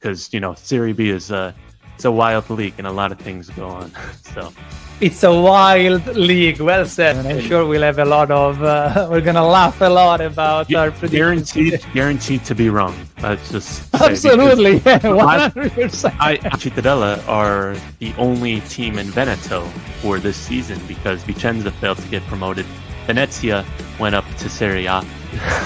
because Serie B is it's a wild league and a lot of things go on. So it's a wild league. Well said. And I'm sure we'll have a lot of. We're gonna laugh a lot about our predictions. Guaranteed to be wrong. Let's just absolutely 100%. 𝐏𝐸𝐸 are the only team in Veneto for this season because Vicenza failed to get promoted. Venezia went up to Serie A.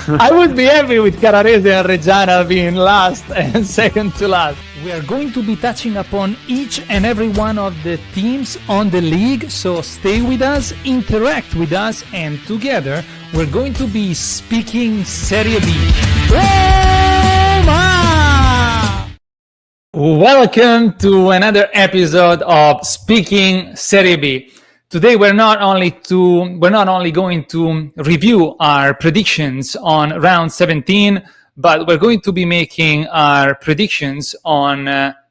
I would be happy with 𝐏𝐸𝐸 and Reggiana being last and second to last. We are going to be touching upon each and every one of the teams on the league, so stay with us, interact with us, and together we're going to be speaking Serie B. Roma! Welcome to another episode of Speaking Serie B. Today we're not only going to review our predictions on round 17, but we're going to be making our predictions on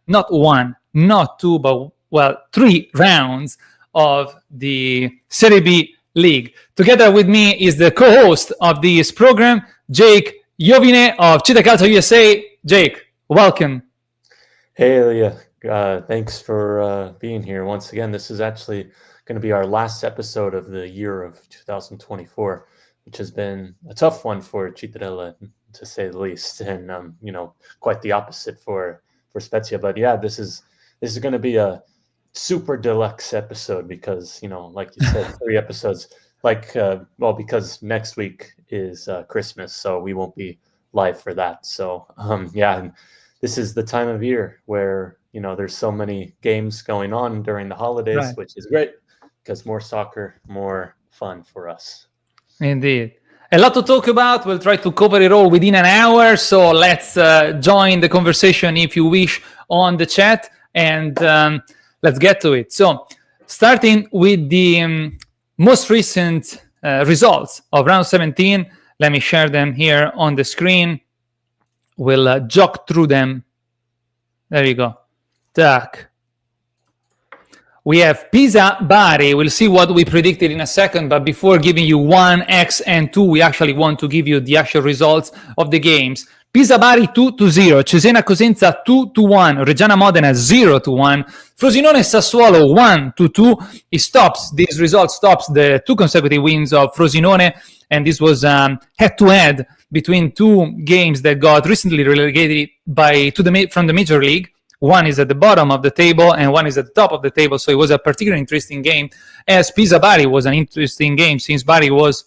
not one, not two, but three rounds of the Serie B league. Together with me is the co-host of this program, 𝐏𝐸𝐸 of Città Calcio USA. Jake, welcome. Hey, Elia. Thanks for being here once again. This is actually going to be our last episode of the year of 2024, which has been a tough one for 𝐏𝐸𝐸, to say the least, and quite the opposite for SPEZIA. But yeah, this is going to be a super deluxe episode because like you said, 3 episodes. Because next week is Christmas, so we won't be live for that. So and this is the time of year where there's so many games going on during the holidays, right, which is great because more soccer, more fun for us. Indeed. A lot to talk about. We'll try to cover it all within an hour. So let's join the conversation, if you wish, on the chat, and let's get to it. So starting with the most recent results of round 17, let me share them here on the screen. We'll jog through them. There you go. Tac. We have Pisa-Bari. We'll see what we predicted in a second, but before giving you 1, X, and 2, we actually want to give you the actual results of the games. Pisa-Bari 2-0, Cesena-Cosenza 2-1, Reggiana-Modena 0-1, Frosinone-Sassuolo 1-2. This result stops the 2 consecutive wins of Frosinone, and this was head-to-head between 2 games that got recently relegated from the Major League. One is at the bottom of the table and one is at the top of the table. So it was a particularly interesting game, as Pisa-Bari was an interesting game since Bari was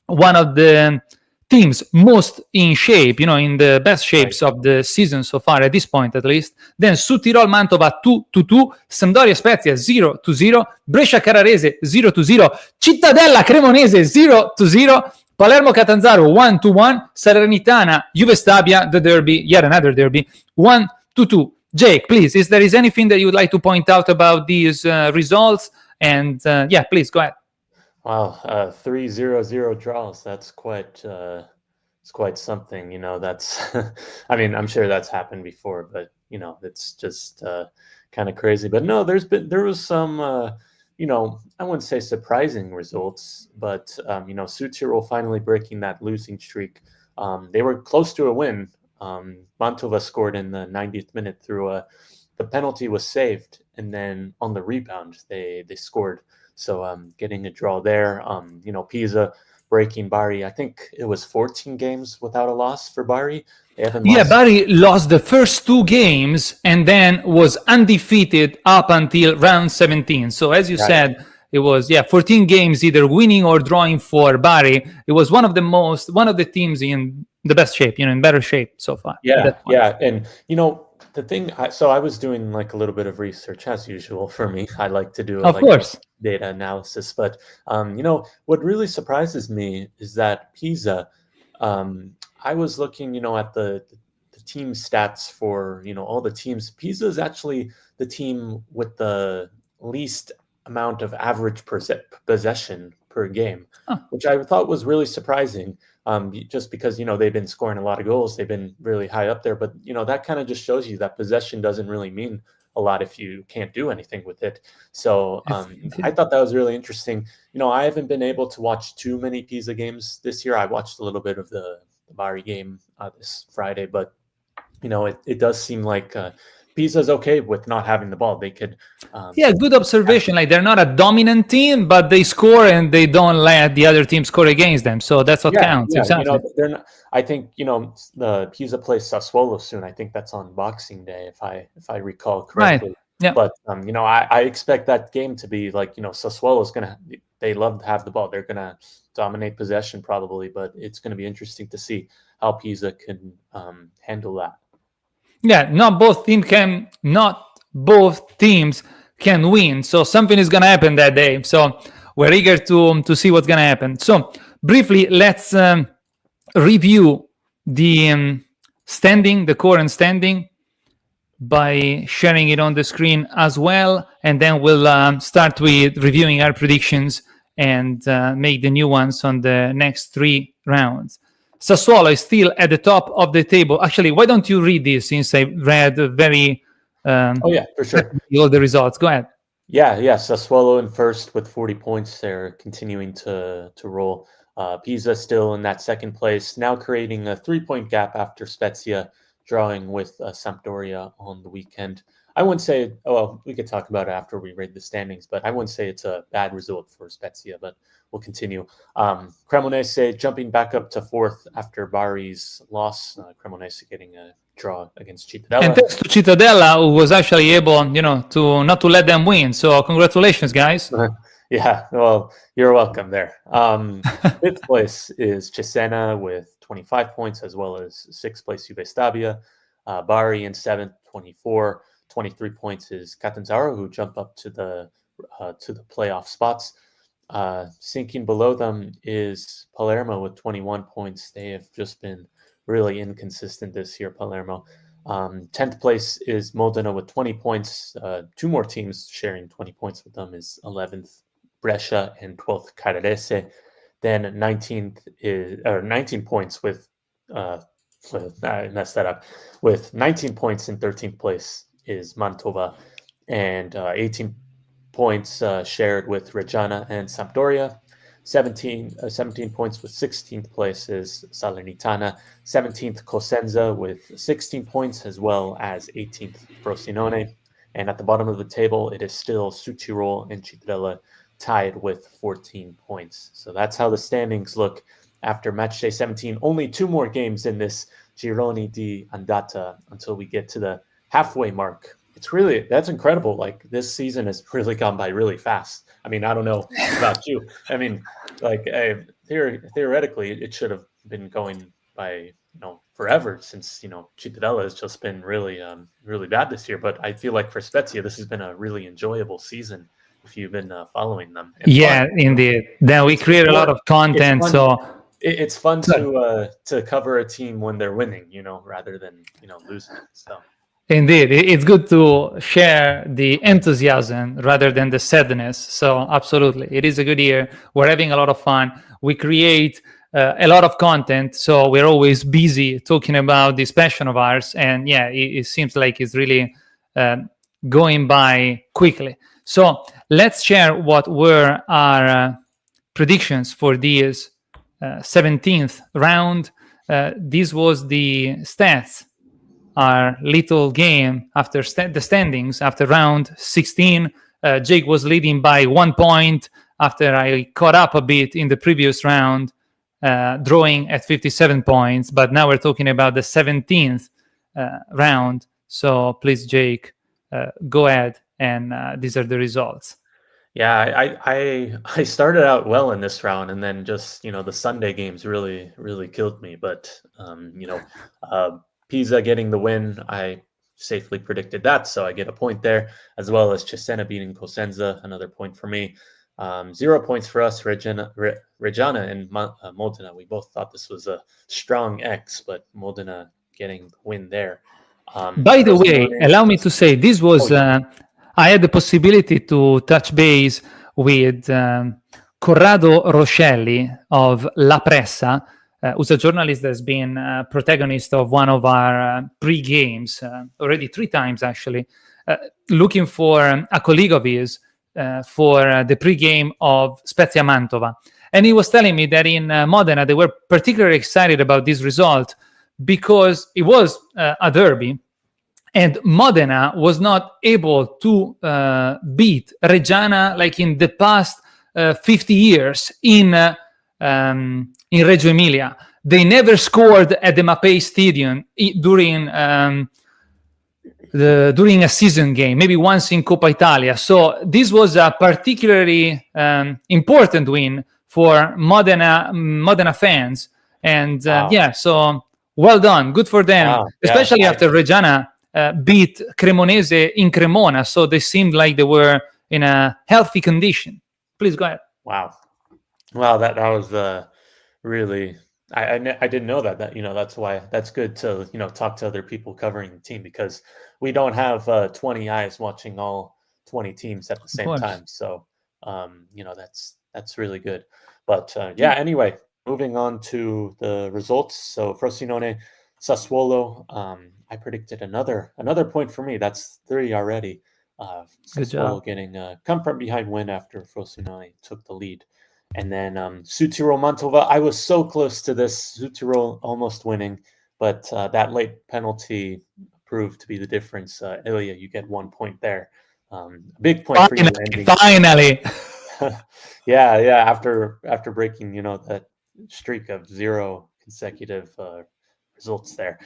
one of the teams most in shape, in the best shapes of the season so far, at this point at least. Then Südtirol-Mantova 2-2, Sampdoria-Spezia 0-0, Brescia-Carrarese 0-0, Cittadella-Cremonese 0-0, Palermo-Catanzaro 1-1, Salernitana-Juve Stabia, the derby, yet another derby, 1-2. Jake, please, is there anything that you would like to point out about these results? And please go ahead. Wow, 3-0-0 draws. That's quite something. That's I mean, I'm sure that's happened before, but it's just kind of crazy. But no, there was some I wouldn't say surprising results, but Südtirol finally breaking that losing streak. They were close to a win. Mantova scored in the 90th minute through the penalty was saved, and then on the rebound they scored. So getting a draw there. Pisa breaking Bari. I think it was 14 games without a loss for Bari. Bari lost the first 2 games and then was undefeated up until round 17. So as you said, it was 14 games either winning or drawing for Bari. It was one of the teams in the best shape, in better shape so far. And the thing, I was doing like a little bit of research as usual for me. I like to do data analysis, but what really surprises me is that Pisa. I was looking, at the team stats for all the teams. Pisa is actually the team with the least amount of average possession per game, which I thought was really surprising. Just because they've been scoring a lot of goals, they've been really high up there. But that kind of just shows you that possession doesn't really mean a lot if you can't do anything with it. So I thought that was really interesting. I haven't been able to watch too many Pisa games this year. I watched a little bit of the Bari game this Friday, but it does seem like Pisa's okay with not having the ball. They could. Good observation. Like they're not a dominant team, but they score and they don't let the other team score against them. So that's what counts. Yeah, exactly. They're not, I think the Pisa plays Sassuolo soon. I think that's on Boxing Day, if I recall correctly. Right. Yeah. But I expect that game to be like Sassuolo's they love to have the ball. They're gonna dominate possession probably, but it's gonna be interesting to see how Pisa can handle that. Yeah, not both teams can win. So something is going to happen that day. So we're eager to see what's going to happen. So briefly, let's review the the current standing, by sharing it on the screen as well. And then we'll start with reviewing our predictions and make the new ones on the next 3 rounds. Sassuolo is still at the top of the table. Actually, why don't you read this, since I read very... for sure. All the results. Go ahead. Yeah. Sassuolo in first with 40 points. They're continuing to roll. Pisa still in that second place, now creating a 3-point gap after Spezia drawing with Sampdoria on the weekend. I wouldn't say, we could talk about it after we read the standings, but I wouldn't say it's a bad result for Spezia, but we'll continue. Cremonese jumping back up to 4th after Bari's loss. Cremonese getting a draw against Cittadella. And thanks to Cittadella, who was actually able, to not to let them win. So congratulations, guys. Yeah, well, you're welcome there. 5th place is Cesena with 25 points, as well as 6th place Juve Stabia. Bari in 7th, 24. 23 points is Catanzaro, who jump up to the playoff spots. Sinking below them is Palermo with 21 points. They have just been really inconsistent this year, Palermo. 10th place is Modena with 20 points. 2 more teams sharing 20 points with them is 11th Brescia and 12th Carrarese. Then 19 points with I messed that up. With 19 points in 13th place is Mantova, and 18 points shared with Reggiana and Sampdoria. 17 points with 16th place is Salernitana. 17th Cosenza with 16 points, as well as 18th Frosinone. And at the bottom of the table, it is still Südtirol and Cittadella tied with 14 points. So that's how the standings look after match day 17. Only 2 more games in this Gironi di Andata until we get to the halfway mark. That's incredible. Like, this season has really gone by really fast. I mean, I don't know about you. I mean, like, theoretically, it should have been going by, forever, since, Cittadella has just been really, really bad this year. But I feel like for Spezia, this has been a really enjoyable season if you've been following them. Indeed. Then we create a lot of content. It's fun to cover a team when they're winning, rather than, losing. So. Indeed, it's good to share the enthusiasm rather than the sadness. So absolutely, it is a good year. We're having a lot of fun. We create a lot of content, so we're always busy talking about this passion of ours. And it seems like it's really going by quickly. So let's share what were our predictions for this 17th round. This was the stats. Our little game after the standings after round 16. Jake was leading by 1 point after I caught up a bit in the previous round, drawing at 57 points. But now we're talking about the 17th round. So please, Jake, go ahead, and these are the results. Yeah, I started out well in this round, and then just the Sunday games really killed me. But Pisa getting the win, I safely predicted that, so I get a point there, as well as Cesena beating Cosenza, another point for me. 0 points for us, Reggiana and Modena. We both thought this was a strong X, but Modena getting the win there. By the way, allow me to say, this was I had the possibility to touch base with Corrado Roscelli of La Pressa, who's a journalist that's been protagonist of one of our pre-games, already 3 times actually, looking for a colleague of his for the pre-game of Spezia Mantova. And he was telling me that in Modena, they were particularly excited about this result because it was a derby, and Modena was not able to beat Reggiana like in the past 50 years in Reggio Emilia. They never scored at the Mapei Stadium during a season game, maybe once in Coppa Italia. So this was a particularly important win for Modena fans. And Wow. so well done. Good for them, Wow. especially after Reggiana beat Cremonese in Cremona. So they seemed like they were in a healthy condition. Please go ahead. Wow. Wow, that was really, I didn't know that that's why that's good to talk to other people covering the team, because we don't have 20 eyes watching all 20 teams at the same time. So that's really good. But anyway, moving on to the results. So Frosinone Sassuolo, I predicted another point for me. That's 3 already. Sassuolo getting a come from behind win after Frosinone took the lead. And then Südtirol Mantova, I was so close to this. Südtirol almost winning, but that late penalty proved to be the difference. Elia, you get 1 point there. Big point for you. Finally. Yeah. After breaking, that streak of 0 consecutive results there.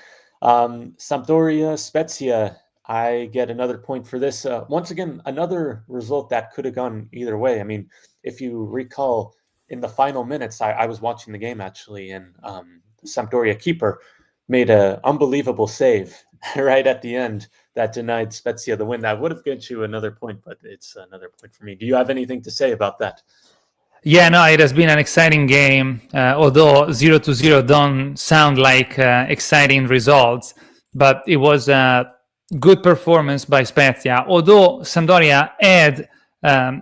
Sampdoria Spezia, I get another point for this. Once again, another result that could have gone either way. I mean, if you recall, in the final minutes, I was watching the game actually, and the Sampdoria keeper made an unbelievable save right at the end that denied Spezia the win. That would have given you another point, but it's another point for me. Do you have anything to say about that? Yeah, no, it has been an exciting game, although 0-0 don't sound like exciting results, but it was a good performance by Spezia, although Sampdoria had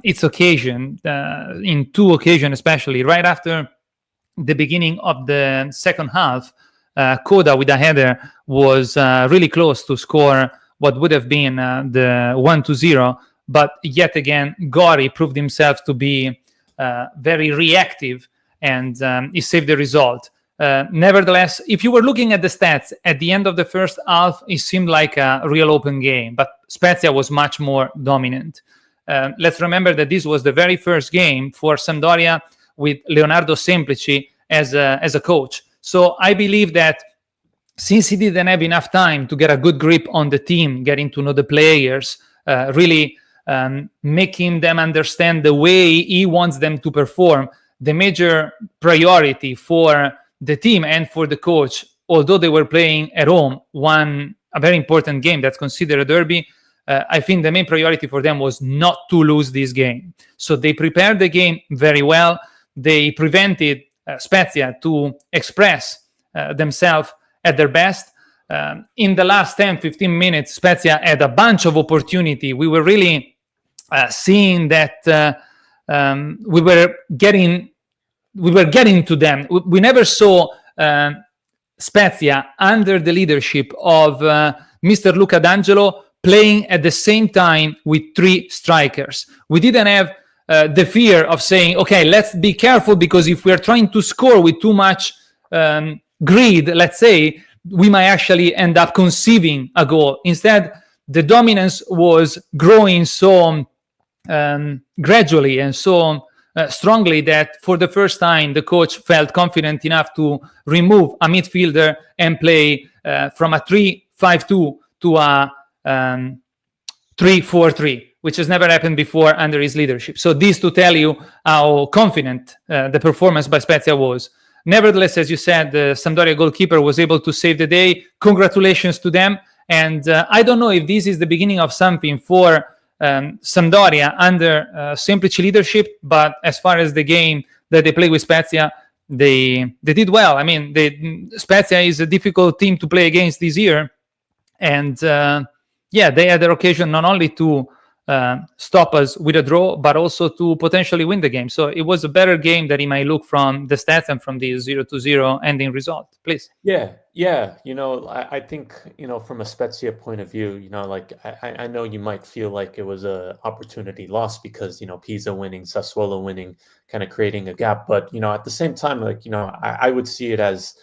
its occasion, in 2 occasions especially, right after the beginning of the second half. Coda with a header was really close to score what would have been the 1-0, but yet again, Gori proved himself to be very reactive, and he saved the result. Nevertheless, if you were looking at the stats at the end of the first half, it seemed like a real open game, but Spezia was much more dominant. Let's remember that this was the very first game for Sampdoria with Leonardo Semplici as a coach. So I believe that since he didn't have enough time to get a good grip on the team, getting to know the players, really making them understand the way he wants them to perform, the major priority for the team and for the coach, although they were playing at home, a very important game that's considered a derby, I think the main priority for them was not to lose this game. So they prepared the game very well. They prevented Spezia to express themselves at their best. In the last 10-15 minutes, Spezia had a bunch of opportunity. We were really seeing that we were getting to them. We never saw Spezia under the leadership of Mr. Luca D'Angelo playing at the same time with 3 strikers. We didn't have the fear of saying, okay, let's be careful, because if we're trying to score with too much greed, let's say, we might actually end up conceding a goal. Instead, the dominance was growing so gradually and so strongly that for the first time, the coach felt confident enough to remove a midfielder and play from a 3-5-2 to a 3-4-3, which has never happened before under his leadership. So this to tell you how confident the performance by Spezia was. Nevertheless, as you said, the Sampdoria goalkeeper was able to save the day. Congratulations to them. And I don't know if this is the beginning of something for Sampdoria under Semplici leadership, but as far as the game that they play with Spezia, they did well. I mean, Spezia is a difficult team to play against this year. And they had their occasion not only to stop us with a draw, but also to potentially win the game. So it was a better game that he might look from the stats and from the 0-0 ending result. Please. Yeah. I think, from a Spezia point of view, like I know you might feel like it was a opportunity lost because, Pisa winning, Sassuolo winning, kind of creating a gap. But, at the same time, like, I would see it as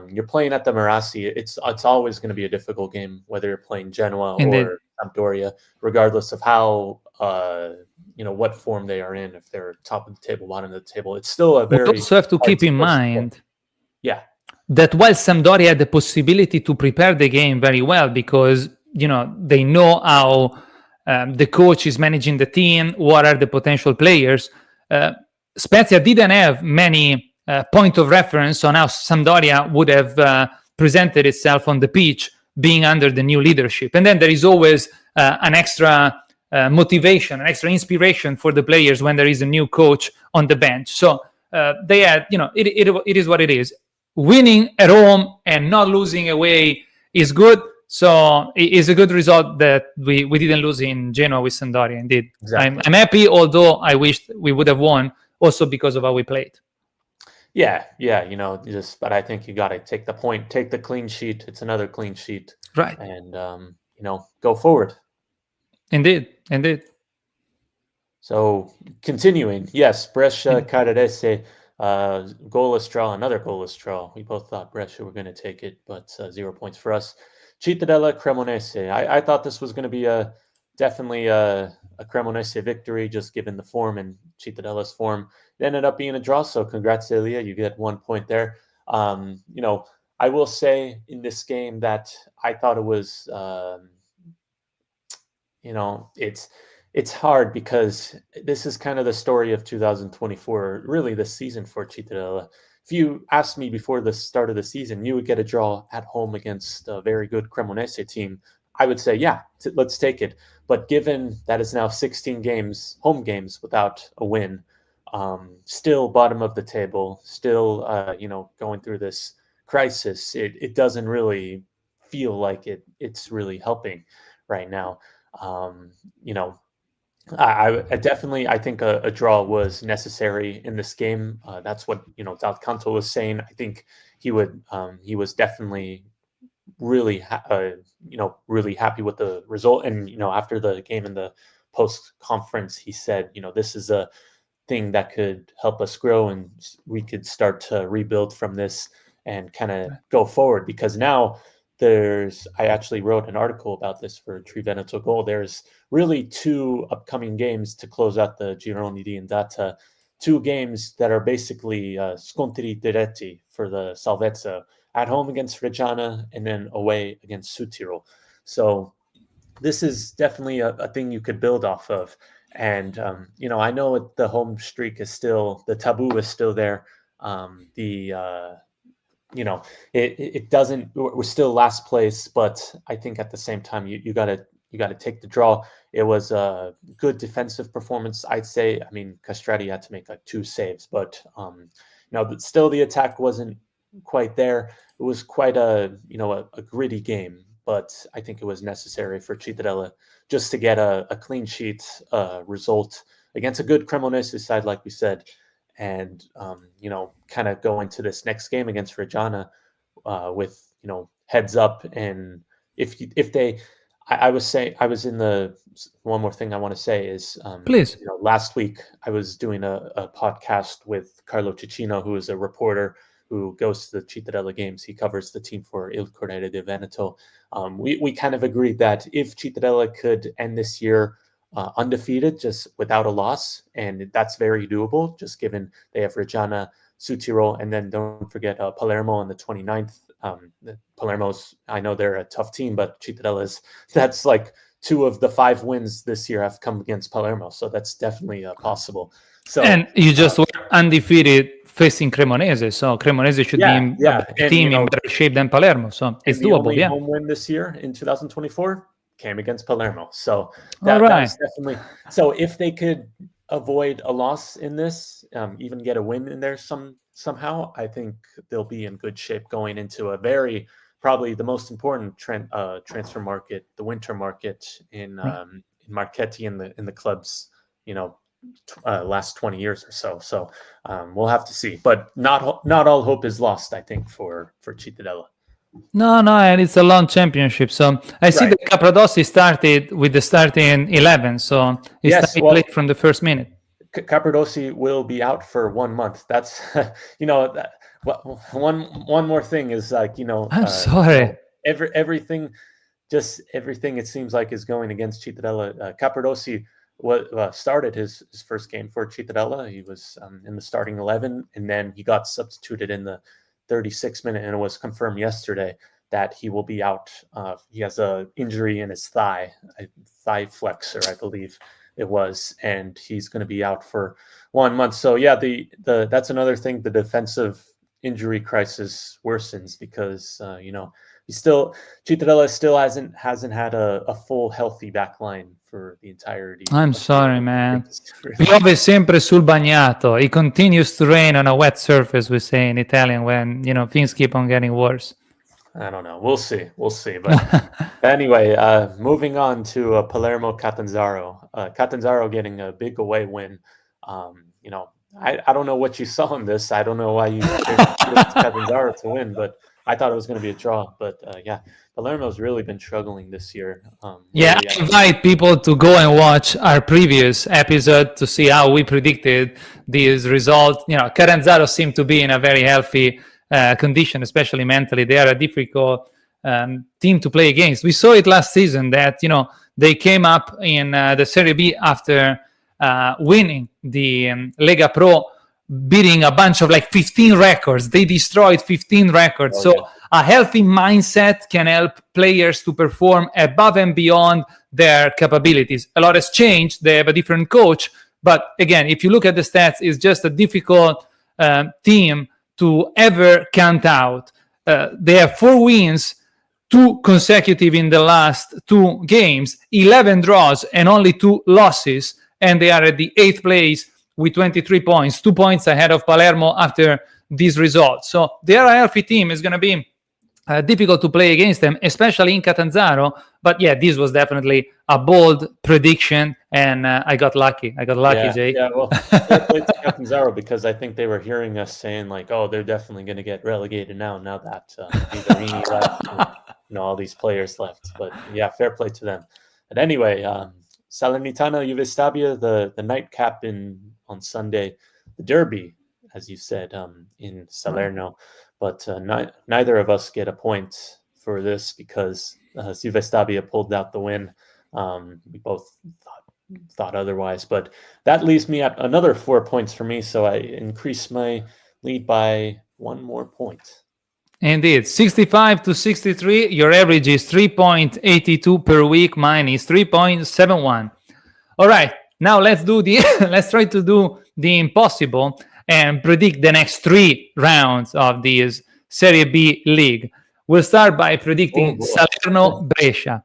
you're playing at the Marassi. It's always going to be a difficult game, whether you're playing Genoa Indeed. or Sampdoria, regardless of how what form they are in. If they're top of the table, bottom of the table, it's still a very. We also have to keep in mind, that while Sampdoria had the possibility to prepare the game very well, because they know how the coach is managing the team, what are the potential players. Spezia didn't have many point of reference on how Sampdoria would have presented itself on the pitch, being under the new leadership. And then there is always an extra motivation, an extra inspiration for the players when there is a new coach on the bench. So they had, it is what it is. Winning at home and not losing away is good. So it is a good result that we didn't lose in Genoa with Sampdoria. Indeed, exactly. I'm happy, although I wish we would have won, also because of how we played. Yeah, but I think you got to take the point, take the clean sheet. It's another clean sheet, right? And go forward. Indeed. So continuing, yes, Brescia, Cagliari, goalless draw, another goalless draw. We both thought Brescia were going to take it, but 0 points for us. Cittadella, Cremonese. I thought this was going to be definitely a Cremonese victory, just given the form and Cittadella's form. It ended up being a draw, so congrats, Elia. You get 1 point there. I will say in this game that I thought it was, it's hard because this is kind of the story of 2024, really the season for Cittadella. If you asked me before the start of the season, you would get a draw at home against a very good Cremonese team, I would say, yeah, let's take it. But given that it's now 16 games, home games without a win, still bottom of the table, still, going through this crisis, it doesn't really feel like it's really helping right now. I think a draw was necessary in this game. That's what 𝐏𝐶 was saying. I think he was definitely really really happy with the result. And after the game in the post conference, he said, this is a thing that could help us grow, and we could start to rebuild from this and kind of go forward. Because now I actually wrote an article about this for Triveneto Goal. There's really 2 upcoming games to close out the Gironi di Andata, 2 games that are basically scontri diretti for the salvezza, at home against Reggiana and then away against Südtirol. So this is definitely a thing you could build off of. And, I know the home streak is still, the taboo is still there. It doesn't, we're still last place, but I think at the same time, you got to take the draw. It was a good defensive performance, I'd say. I mean, Castrati had to make like 2 saves, but still the attack wasn't quite there. It was quite a gritty game, but I think it was necessary for Cittadella just to get a clean sheet result against a good Cremonese side, like we said. And, kind of go into this next game against Reggiana with, heads up. And I was in one more thing I want to say is, please. Last week I was doing a podcast with Carlo Cicino, who is a reporter who goes to the Cittadella games. He covers the team for Il Corriere del Veneto. We kind of agreed that if Cittadella could end this year undefeated, just without a loss, and that's very doable, just given they have Reggiana, Südtirol, and then don't forget Palermo on the 29th. Palermo's, I know they're a tough team, but Cittadella's, that's like 2 of the 5 wins this year have come against Palermo, so that's definitely possible. So, and you just were undefeated facing Cremonese, so Cremonese should be a team in better shape than Palermo, so it's doable. The only home win this year in 2024 came against Palermo, so that's definitely. So if they could avoid a loss in this, even get a win in there somehow, I think they'll be in good shape going into probably the most important transfer market, the winter market in Marchetti in the club's last 20 years or so. So we'll have to see, but not all hope is lost, I think, for Cittadella. No, and it's a long championship. So I see that Capradossi started with the starting 11, so he played from the first minute. Capirossi will be out for 1 month. That's one more thing is like I'm sorry. Everything it seems like is going against Cittadella. Capirossi started his first game for Cittadella. He was in the starting 11, and then he got substituted in the 36th minute, and it was confirmed yesterday that he will be out. He has a injury in his thigh flexor, I believe it was, and he's going to be out for 1 month. So yeah, that's another thing. The defensive injury crisis worsens because Cittadella still hasn't had a full healthy back line for the entirety. I'm sorry, man. Piove sempre sul bagnato. It continues to rain on a wet surface, we say in Italian, when things keep on getting worse. I don't know. We'll see. But anyway, moving on to Palermo Catanzaro. Catanzaro getting a big away win. I don't know what you saw in this. I don't know why you picked Catanzaro to win, but I thought it was going to be a draw. But Palermo's really been struggling this year. I invite people to go and watch our previous episode to see how we predicted these results. Catanzaro seemed to be in a very healthy condition, especially mentally. They are a difficult team to play against. We saw it last season that they came up in the Serie B after winning the Lega Pro, beating a bunch of 15 records. They destroyed 15 records. A healthy mindset can help players to perform above and beyond their capabilities. A lot has changed. They have a different coach, but again, if you look at the stats, it's just a difficult team to ever count out. They have 4 wins, 2 consecutive in the last 2 games, 11 draws, and only 2 losses. And they are at the 8th place with 23 points, 2 points ahead of Palermo after these results. So they are a healthy team. It's going to be difficult to play against them, especially in Catanzaro. But yeah, this was definitely a bold prediction, and I got lucky. Jay. Yeah, well, they played to Catanzaro because I think they were hearing us saying they're definitely going to get relegated now that Vivarini left and all these players left. But yeah, fair play to them. But anyway, Salernitana Juve Stabia, the nightcap on Sunday, the derby, as you said, in Salerno. But neither of us get a point for this because Juve Stabia pulled out the win. We both thought otherwise, but that leaves me at another 4 points for me. So I increase my lead by 1 more point. Indeed, 65 to 63. Your average is 3.82 per week. Mine is 3.71. All right, now let's try to do the impossible and predict the next 3 rounds of this Serie B league. We'll start by predicting Salerno-Brescia.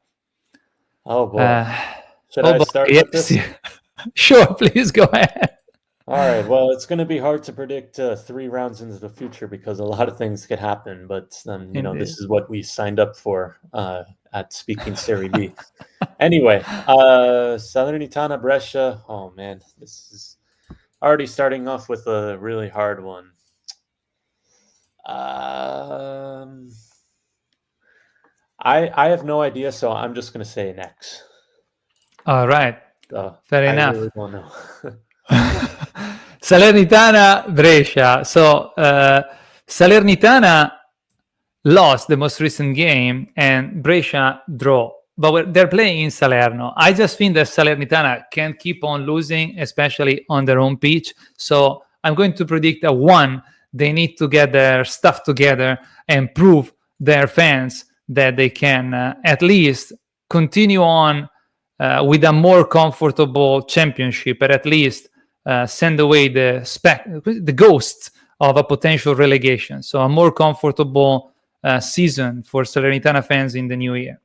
Oh boy! Should I start with this? Sure, please go ahead. All right. Well, it's going to be hard to predict 3 rounds into the future because a lot of things could happen. But this is what we signed up for at Speaking Serie B. Anyway, Salernitana Brescia. Oh man, this is already starting off with a really hard one. I have no idea, so I'm just going to say an X. All right. Fair enough. I really don't know. Salernitana Brescia. So Salernitana lost the most recent game and Brescia draw. But they're playing in Salerno. I just think that Salernitana can't keep on losing, especially on their own pitch. So I'm going to predict a 1. They need to get their stuff together and prove their fans that they can at least continue on with a more comfortable championship, or at least send away the ghosts of a potential relegation. So a more comfortable season for Salernitana fans in the new year.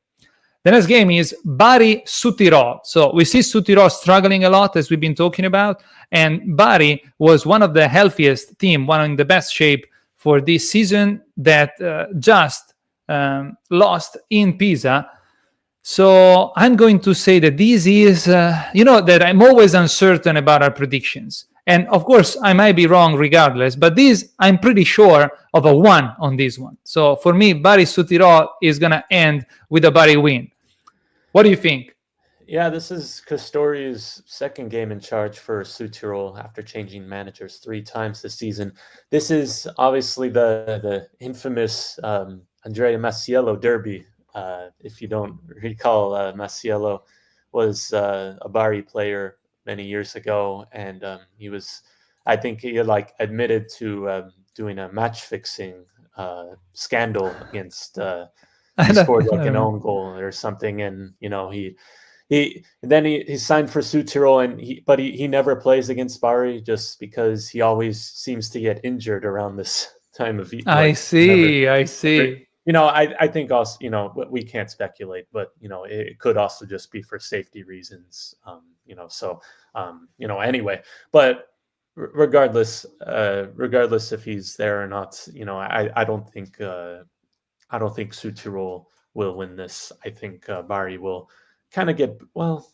The next game is Bari-Südtirol. So we see Südtirol struggling a lot, as we've been talking about, and Bari was one of the healthiest team, one in the best shape for this season that just lost in Pisa. So I'm going to say that this is, that I'm always uncertain about our predictions. And of course, I might be wrong regardless, but this, I'm pretty sure of a 1 on this one. So for me, Bari-Südtirol is going to end with a Bari win. What do you think? Yeah, this is Castori's second game in charge for Südtirol after changing managers 3 times this season. This is obviously the infamous Andrea Masiello derby. If you don't recall, Masiello was a Bari player many years ago, and he was, I think, he like admitted to doing a match fixing scandal against. He scored like an own goal or something, and he signed for Südtirol, and he never plays against Bari just because he always seems to get injured around this time of year. I see. I think also, we can't speculate, but it could also just be for safety reasons. Anyway, but regardless if he's there or not, I don't think Südtirol will win this. I think Bari will kind of get, well,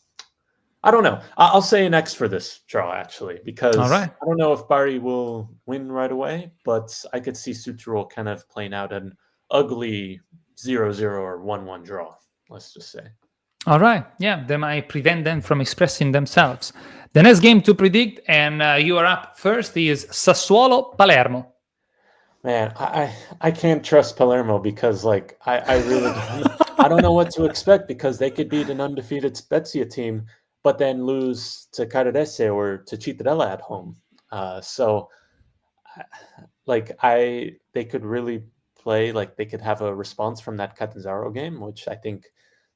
I don't know. I'll say an X for this draw, actually, because I don't know if Bari will win right away, but I could see Südtirol kind of playing out an ugly 0-0 or 1-1 draw, let's just say. All right. Yeah, that might prevent them from expressing themselves. The next game to predict, and you are up first, is Sassuolo-Palermo. Man, I can't trust Palermo because, like, I really I don't know what to expect, because they could beat an undefeated Spezia team, but then lose to Caradese or to Cittadella at home. They could really play, like, they could have a response from that Catanzaro game, which I think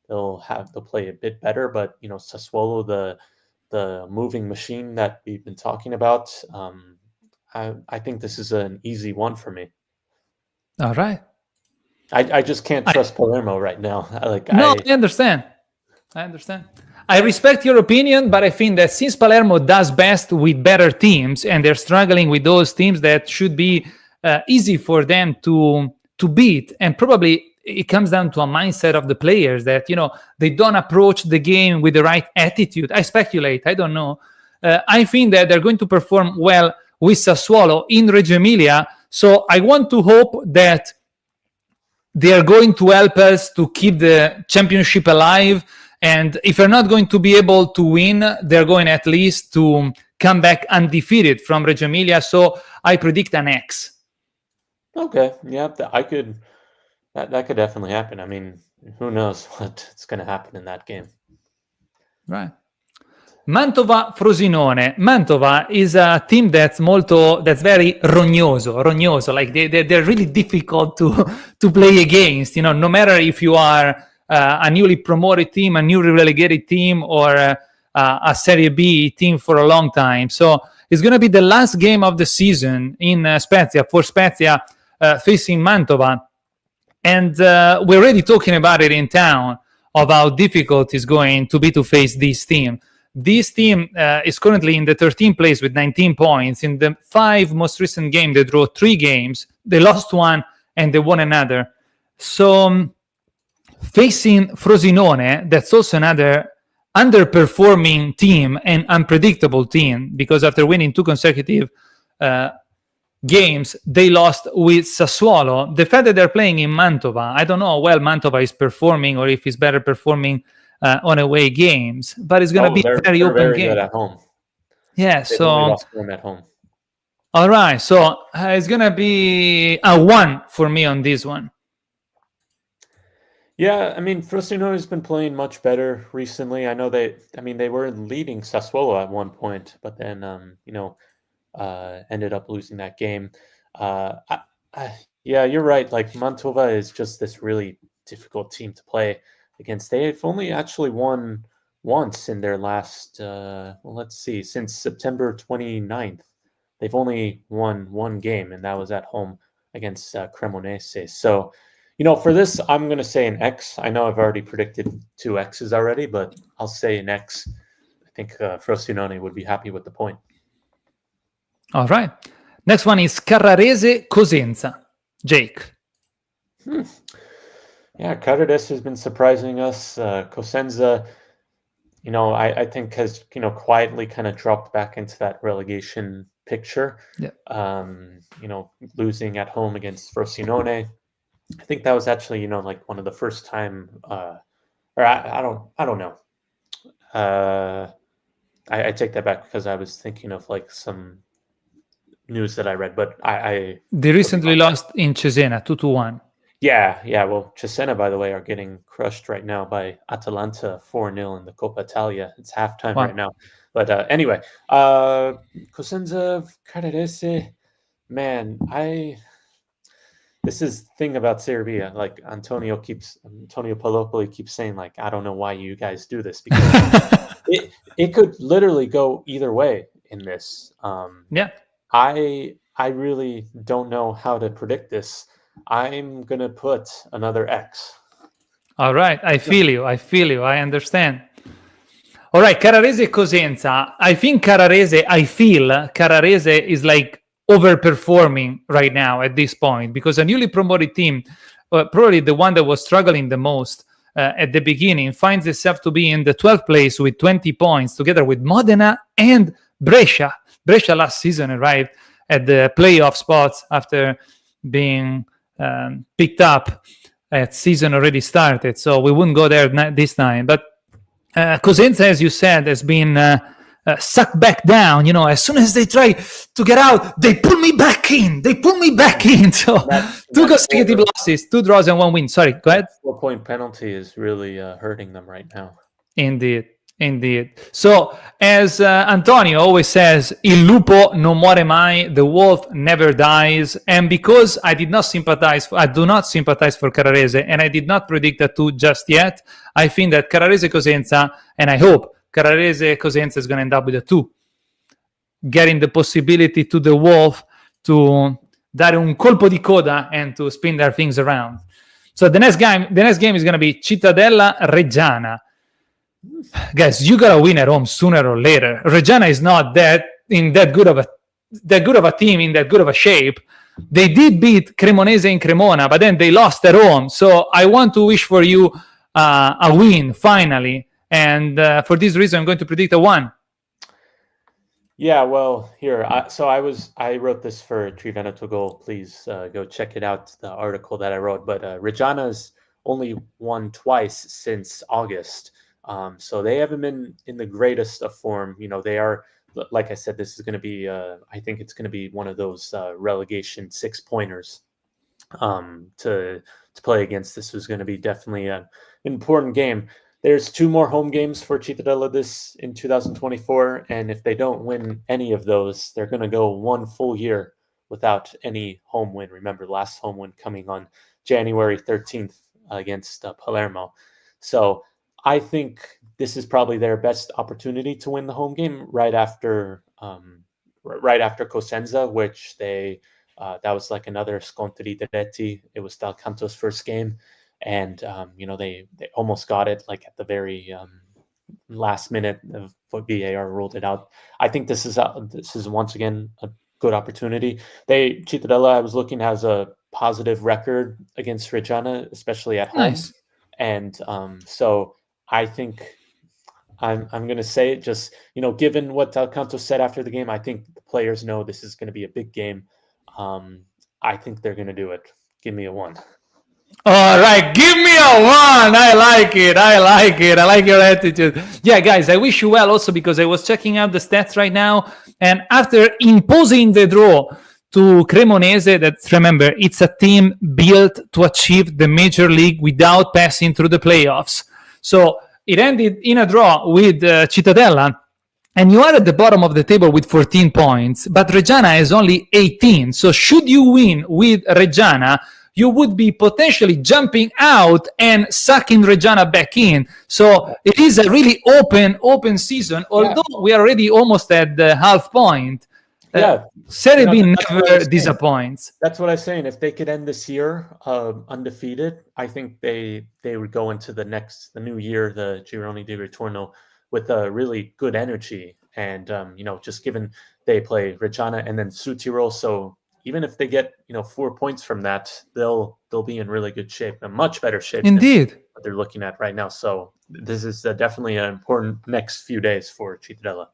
they'll play a bit better. But Sassuolo, the moving machine that we've been talking about, I think this is an easy one for me. All right. I just can't trust Palermo right now. I understand. I respect your opinion, but I think that since Palermo does best with better teams, and they're struggling with those teams that should be easy for them to beat, and probably it comes down to a mindset of the players that they don't approach the game with the right attitude. I speculate. I don't know. I think that they're going to perform well with Sassuolo in Reggio Emilia. So I want to hope that they are going to help us to keep the championship alive. And if they're not going to be able to win, they're going at least to come back undefeated from Reggio Emilia. So I predict an X. Okay. Yeah, that could definitely happen. I mean, who knows what's going to happen in that game. Right. Mantova-Frosinone. Mantova is a team that's very rognoso. Like they're really difficult to play against. No matter if you are a newly promoted team, a newly relegated team, or a Serie B team for a long time. So it's going to be the last game of the season in Spezia for Spezia facing Mantova, and we're already talking about it in town of how difficult it's going to be to face this team. This team is currently in the 13th place with 19 points. In the 5 most recent games, they drew 3 games. They lost 1 and they won another. So facing Frosinone, that's also another underperforming team and unpredictable team, because after winning 2 consecutive games, they lost with Sassuolo. The fact that they're playing in Mantova, I don't know how well Mantova is performing or if he's better performing on away games, but it's going to be a very open game. Good at home. Yeah, They've only lost 1 at home. All right, so it's going to be a 1 for me on this one. Yeah, I mean, Frosinone has been playing much better recently. I know they were leading Sassuolo at one point, but then ended up losing that game. Yeah, you're right. Like, Mantova is just this really difficult team to play against. They've only actually won once in their last, let's see, since September 29th. They've only won 1 game, and that was at home against Cremonese. So, for this, I'm going to say an X. I know I've already predicted 2 X's already, but I'll say an X. I think Frosinone would be happy with the point. All right. Next one is Carrarese-Cosenza. Jake. Yeah, Caradese has been surprising us. Cosenza, I think has, quietly kind of dropped back into that relegation picture. Yeah. Losing at home against Frosinone. I think that was actually, like one of the first time, or I don't know. I take that back because I was thinking of like some news that I read, but they recently lost in Cesena 2-1. Yeah. Well, Cesena, by the way, are getting crushed right now by Atalanta 4-0 in the Coppa Italia. It's halftime right now. But anyway, Cosenza, Carrarese, man, this is the thing about Serie B. Like Antonio Palopoli keeps saying, like, I don't know why you guys do this, because it could literally go either way in this. I really don't know how to predict this. I'm gonna put another X. All right, I feel you. I understand. All right, Carrarese Cosenza. I feel Carrarese is like overperforming right now at this point, because a newly promoted team, probably the one that was struggling the most at the beginning, finds itself to be in the 12th place with 20 points, together with Modena and Brescia. Brescia last season arrived at the playoff spots after being picked up at season already started, so we wouldn't go there this time. But Cosenza, as you said, has been sucked back down. As soon as they try to get out, they pull me back in. So two consecutive losses, 2 draws and 1 win. Sorry, go ahead. 4-point penalty is really hurting them right now. Indeed. So, as Antonio always says, il lupo non muore mai, the wolf never dies. And because I do not sympathize for Carrarese, and I did not predict the 2 just yet, I think that Carrarese Cosenza, and I hope Carrarese Cosenza is going to end up with a 2, getting the possibility to the wolf to dare un colpo di coda and to spin their things around. So the next game is going to be Cittadella Reggiana. Guys, you gotta win at home sooner or later. Reggiana is not that good of a team, in that good of a shape. They did beat Cremonese in Cremona, but then they lost at home. So I want to wish for you a win finally, and for this reason, I'm going to predict a 1. Yeah, well, here. I wrote this for Triveneto Goal. Please go check it out, the article that I wrote. But Reggiana's only won twice since August. So they haven't been in the greatest of form. They are, like I said, this is going to be, I think it's going to be one of those relegation 6-pointers to play against. This was going to be definitely an important game. There's 2 more home games for Cittadella in 2024, and if they don't win any of those, they're going to go 1 full year without any home win. Remember, last home win coming on January 13th against Palermo. So I think this is probably their best opportunity to win the home game right after Cosenza, which that was like another scontri diretti. It was Dal Canto's first game, and they almost got it like at the very last minute of VAR ruled it out. I think this is once again a good opportunity. Cittadella, I was looking, has a positive record against Reggiana, especially at home. Nice. And so I think I'm going to say it, just, given what Dal Canto said after the game, I think the players know this is going to be a big game. I think they're going to do it. Give me a 1. All right, give me a 1. I like it. I like your attitude. Yeah, guys, I wish you well also, because I was checking out the stats right now, and after imposing the draw to Cremonese, that's, remember, it's a team built to achieve the major league without passing through the playoffs. So it ended in a draw with Cittadella, and you are at the bottom of the table with 14 points, but Reggiana has only 18. So should you win with Reggiana, you would be potentially jumping out and sucking Reggiana back in. So it is a really open season, although we are already almost at the half point. Serie B never disappoints. That's what I'm saying. If they could end this year undefeated, I think they would go into the new year, the Gironi di Ritorno, with a really good energy. And just given they play Reggiana and then Südtirol, so even if they get 4 points from that, they'll be in really good shape, a much better shape. Indeed, than what they're looking at right now. So this is definitely an important next few days for Cittadella.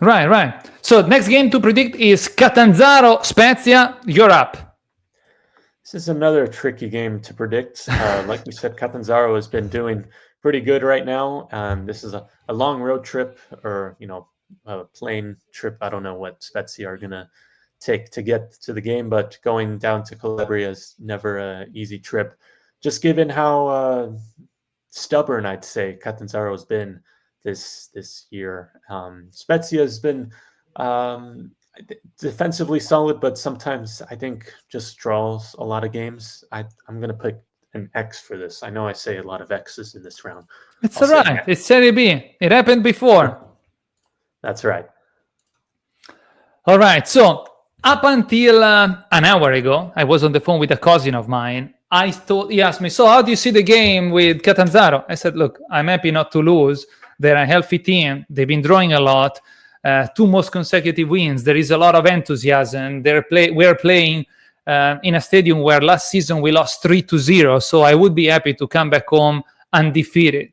Right. So next game to predict is Catanzaro Spezia. You're up. This is another tricky game to predict. Like we said, Catanzaro has been doing pretty good right now. This is a long road trip, or a plane trip. I don't know what Spezia are gonna take to get to the game, but going down to Calabria is never an easy trip. Just given how stubborn, I'd say, Catanzaro has been this year. Spezia has been defensively solid, but sometimes I think just draws a lot of games. I'm going to put an X for this. I know I say a lot of X's in this round. It's all right. It's Serie B. It happened before. That's right. All right. So up until an hour ago, I was on the phone with a cousin of mine. He asked me, so how do you see the game with Catanzaro? I said, look, I'm happy not to lose. They're a healthy team. They've been drawing a lot. 2 most consecutive wins. There is a lot of enthusiasm. We're playing in a stadium where last season we lost 3-0. So I would be happy to come back home undefeated.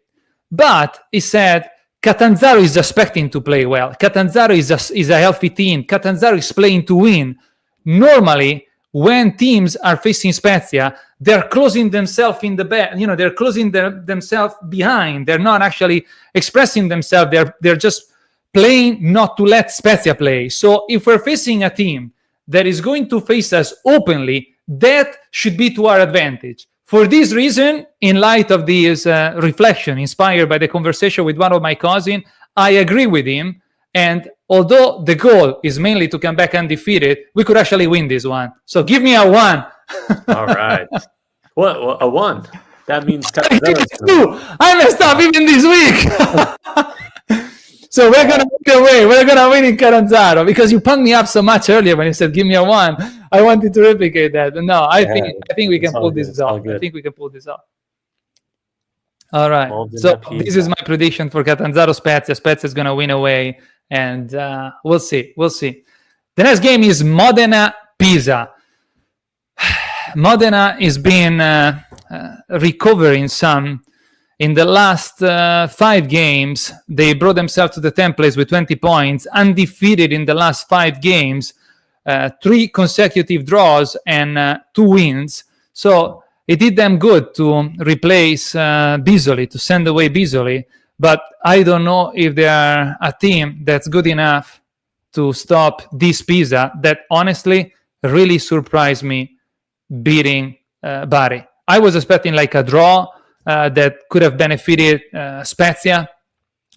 But he said, Catanzaro is expecting to play well. Catanzaro is a healthy team. Catanzaro is playing to win. Normally, when teams are facing Spezia, they're closing themselves in the back. They're closing themselves behind. They're not actually expressing themselves. They're just playing not to let Spezia play. So if we're facing a team that is going to face us openly, that should be to our advantage. For this reason, in light of this reflection inspired by the conversation with one of my cousins, I agree with him. And although the goal is mainly to come back undefeated, we could actually win this one. So give me a 1. All right. What, a 1? That means I messed up even this week. So we're going to make away. We're going to win in Catanzaro because you pumped me up so much earlier when you said, give me a 1. I wanted to replicate that. No, I think we can pull this off. I think we can pull this off. All right. So this is my prediction for Catanzaro Spezia. Spezia is going to win away. And we'll see. The next game is Modena-Pisa. Modena has been recovering some. In the last 5 games, they brought themselves to the 10th place with 20 points, undefeated in the last 5 games, 3 consecutive draws and 2 wins. So it did them good to replace Bisoli, to send away Bisoli. But I don't know if they are a team that's good enough to stop this Pisa that honestly really surprised me beating Bari. I was expecting like a draw that could have benefited Spezia,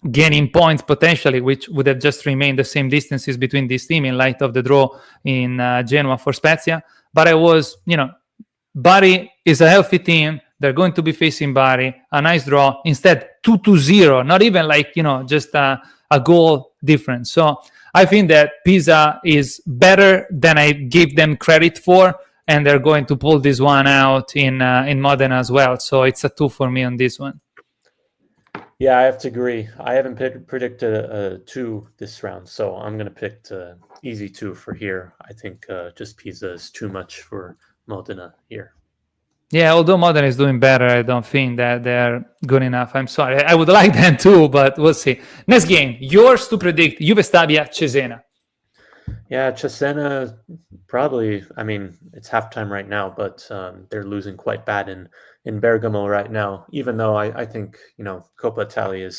gaining points potentially, which would have just remained the same distances between this team in light of the draw in Genoa for Spezia. But I was, Bari is a healthy team. They're going to be facing Bari. A nice draw. Instead, 2-0. Not even like, just a goal difference. So I think that Pisa is better than I gave them credit for. And they're going to pull this one out in Modena as well. So it's a 2 for me on this one. Yeah, I have to agree. I haven't predicted a 2 this round. So I'm going to pick easy 2 for here. I think just Pisa is too much for Modena here. Yeah, although Modena is doing better, I don't think that they're good enough. I'm sorry. I would like them too, but we'll see. Next game, yours to predict, Juve Stabia, Cesena. Yeah, Cesena probably, it's halftime right now, but they're losing quite bad in Bergamo right now, even though I think, Coppa Italia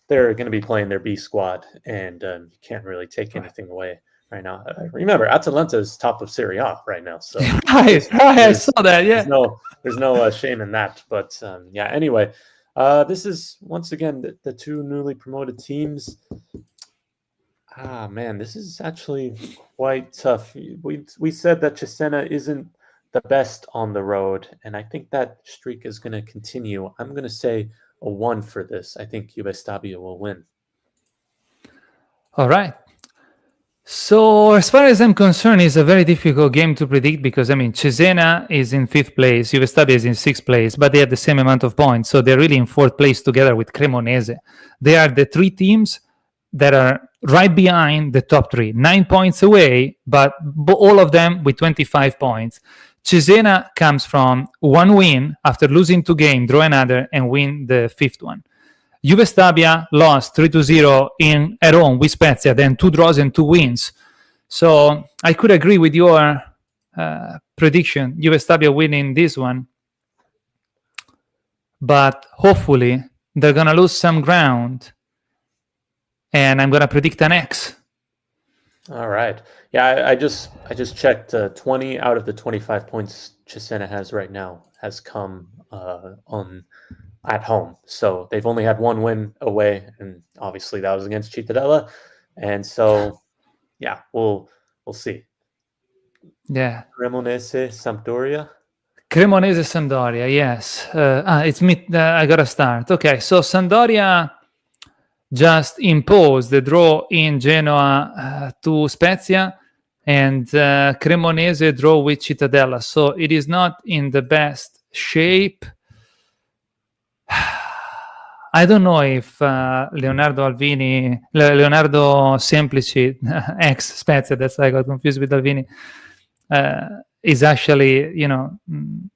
they're going to be playing their B squad, and you can't really take anything away right now. Remember, Atalanta is top of Serie A right now. So right, I saw that, yeah. There's no shame in that. But anyway, this is, once again, the 2 newly promoted teams. Man, this is actually quite tough. We said that Cesena isn't the best on the road, and I think that streak is going to continue. I'm going to say a 1 for this. I think Juve Stabia will win. All right. So as far as I'm concerned, it's a very difficult game to predict because, Cesena is in 5th place, Juve Stabia is in 6th place, but they have the same amount of points. So they're really in 4th place together with Cremonese. They are the 3 teams that are right behind the top 3, 9 points away, but all of them with 25 points. Cesena comes from 1 win after losing 2 games, draw another, and win the 5th one. Juve Stabia lost 3-0 at home with Spezia, then 2 draws and 2 wins. So I could agree with your prediction, Juve Stabia winning this one. But hopefully They're going to lose some ground. And I'm going to predict an X. All right. Yeah, I just checked 20 out of the 25 points Cesena has right now has come at home. So they've only had one win away, and obviously that was against Cittadella. And so, yeah, we'll see. Yeah. Cremonese, Sampdoria. Cremonese, Sampdoria, yes. It's me. I got to start. Okay, so Sampdoria just imposed the draw in Genoa to Spezia, and Cremonese draw with Cittadella. So it is not in the best shape. I don't know if Leonardo Semplici, ex Spezia, that's why I got confused with Alvini, is actually,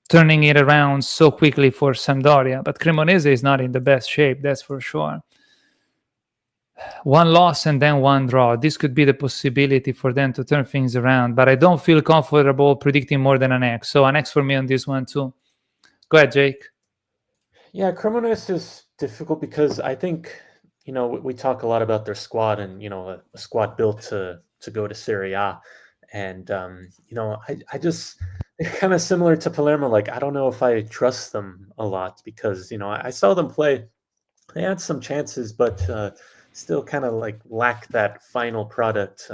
turning it around so quickly for Sampdoria. But Cremonese is not in the best shape, that's for sure. One loss and then one draw. This could be the possibility for them to turn things around, but I don't feel comfortable predicting more than an X. So an X for me on this one too. Go ahead, Jake. Yeah, Cremonese is difficult because I think, we talk a lot about their squad and, a squad built to go to Serie A. And, I just, they're kind of similar to Palermo. Like, I don't know if I trust them a lot because, I saw them play. They had some chances, but still kind of like lack that final product,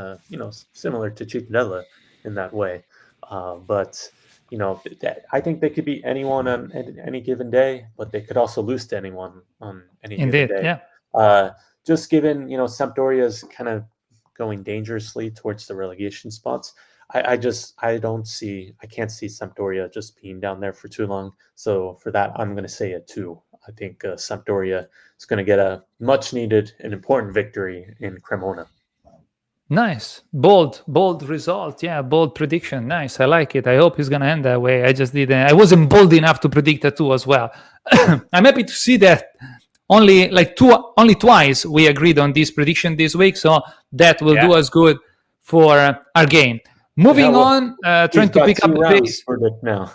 similar to Cittadella in that way. But I think they could beat anyone on any given day, but they could also lose to anyone on any given day. Yeah. Just given, Sampdoria's kind of going dangerously towards the relegation spots. I can't see Sampdoria just being down there for too long. So for that, I'm going to say a 2. I think Sampdoria is going to get a much needed and important victory in Cremona. Nice. Bold result. Yeah, bold prediction. Nice. I like it. I hope it's going to end that way. I wasn't bold enough to predict a 2 as well. I'm happy to see that only twice we agreed on this prediction this week. So that will do us good for our game. Moving on, trying to pick up the pace. Now.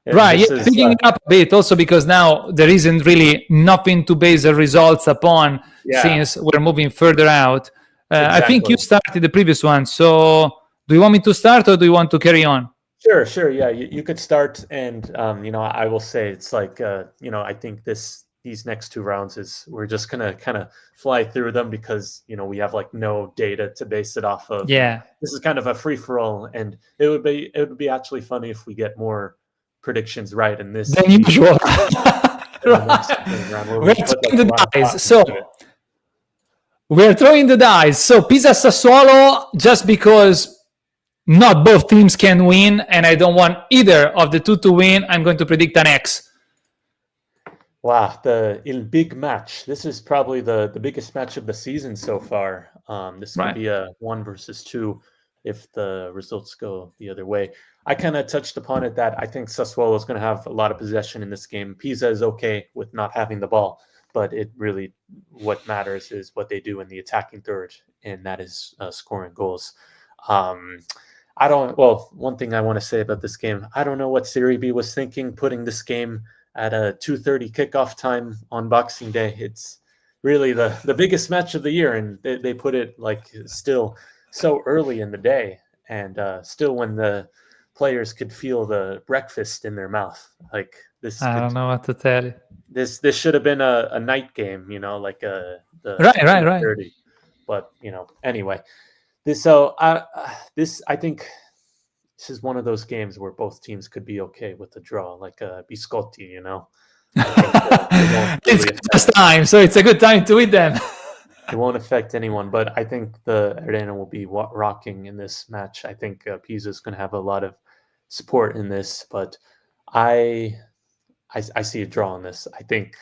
Right, picking it up a bit also because now there isn't really nothing to base the results upon since we're moving further out. Exactly. I think you started the previous one, so do you want me to start or do you want to carry on? Sure. Yeah, you could start, and I will say it's like I think these next 2 rounds we're just gonna kind of fly through them because we have like no data to base it off of. Yeah, this is kind of a free for all, and it would be actually funny if we get more predictions right in this than usual. We're throwing the dice. So we're throwing the dice. So Pisa Sassuolo, just because not both teams can win, and I don't want either of the 2 to win, I'm going to predict an X. Wow, il big match. This is probably the biggest match of the season so far. This could be a 1 versus 2 if the results go the other way. I kind of touched upon it that I think Sassuolo is going to have a lot of possession in this game. Pisa is okay with not having the ball, but what matters is what they do in the attacking third, and that is scoring goals. One thing I want to say about this game, I don't know what Serie B was thinking putting this game at a 2:30 kickoff time on Boxing Day. It's really the biggest match of the year, and they put it like still so early in the day, and still when the players could feel the breakfast in their mouth. Like this, I don't know what to tell you. This should have been a night game, like the right. 30. But anyway, I think this is one of those games where both teams could be okay with the draw, like Biscotti, It's Christmas time, so it's a good time to eat them. It won't affect anyone, but I think the Arena will be rocking in this match. I think Pisa is going to have a lot of support in this, but I see a draw in this. I think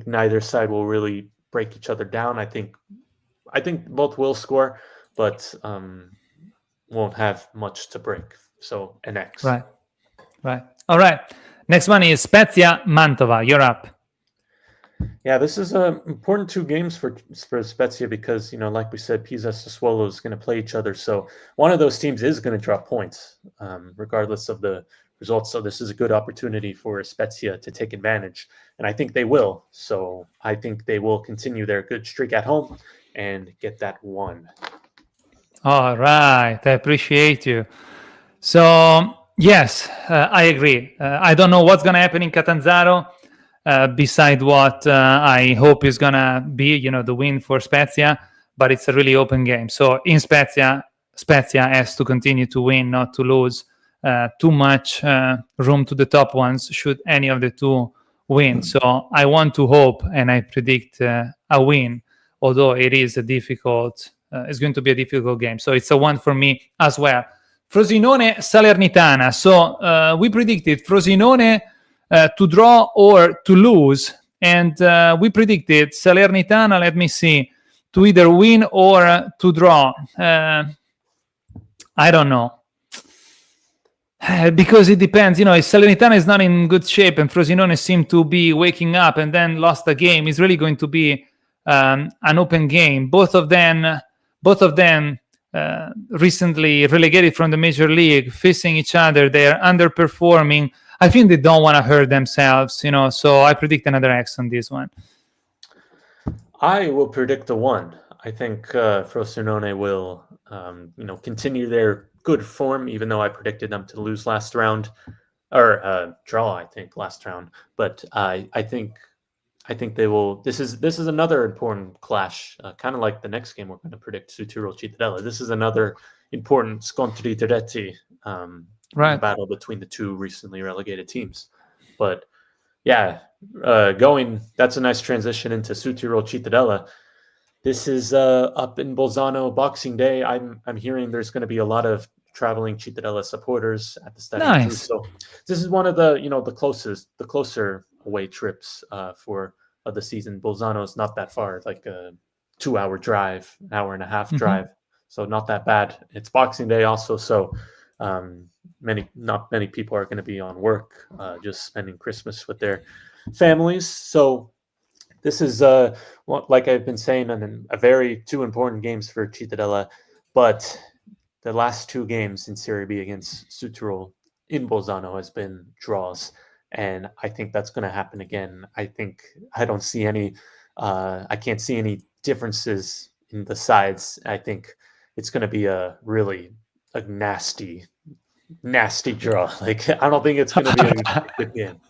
neither side will really break each other down. I think both will score, but won't have much to break. So an X. Right. All right. Next one is Spezia Mantova. You're up. Yeah, this is important 2 games for Spezia because, like we said, Pisa Sassuolo is going to play each other. So one of those teams is going to drop points, regardless of the results. So this is a good opportunity for Spezia to take advantage, and I think they will. So I think they will continue their good streak at home and get that 1. All right, I appreciate you. So yes, I agree. I don't know what's going to happen in Catanzaro. Beside what I hope is gonna be, the win for Spezia, but it's a really open game. So in Spezia has to continue to win, not to lose. Too much room to the top ones should any of the 2 win. So I want to hope, and I predict a win, although it is it's going to be a difficult game. So it's a 1 for me as well. Frosinone Salernitana. So we predicted Frosinone to draw or to lose, and we predicted Salernitana, let me see, to either win or to draw. I don't know, because it depends. If Salernitana is not in good shape and Frosinone seem to be waking up and then lost a game, it's really going to be an open game. Both of them recently relegated from the Major League, facing each other. They're underperforming. I think they don't want to hurt themselves, so I predict another X on this one. I will predict a 1. I think Frosinone will, continue their good form, even though I predicted them to lose last round, or draw, I think, last round. But I think they will. This is another important clash, kind of like the next game we're going to predict, Südtirol-Cittadella. This is another important scontri diretti. Right. Battle between the 2 recently relegated teams. But yeah, that's a nice transition into Südtirol-Cittadella. This is up in Bolzano, Boxing Day. I'm hearing there's going to be a lot of traveling Cittadella supporters at the stadium. Nice. So this is one of the the closer away trips for the season. Bolzano is not that far, like a 2-hour drive, an hour and a half drive. So not that bad. It's Boxing Day also, so not many people are going to be on work, just spending Christmas with their families. So this is like I've been saying, a very 2 important games for Cittadella, but the last 2 games in Serie B against Südtirol in Bolzano has been draws, and I think that's going to happen again. I don't see any I can't see any differences in the sides. I think it's going to be a really nasty draw. Like, I don't think it's going to be a good game.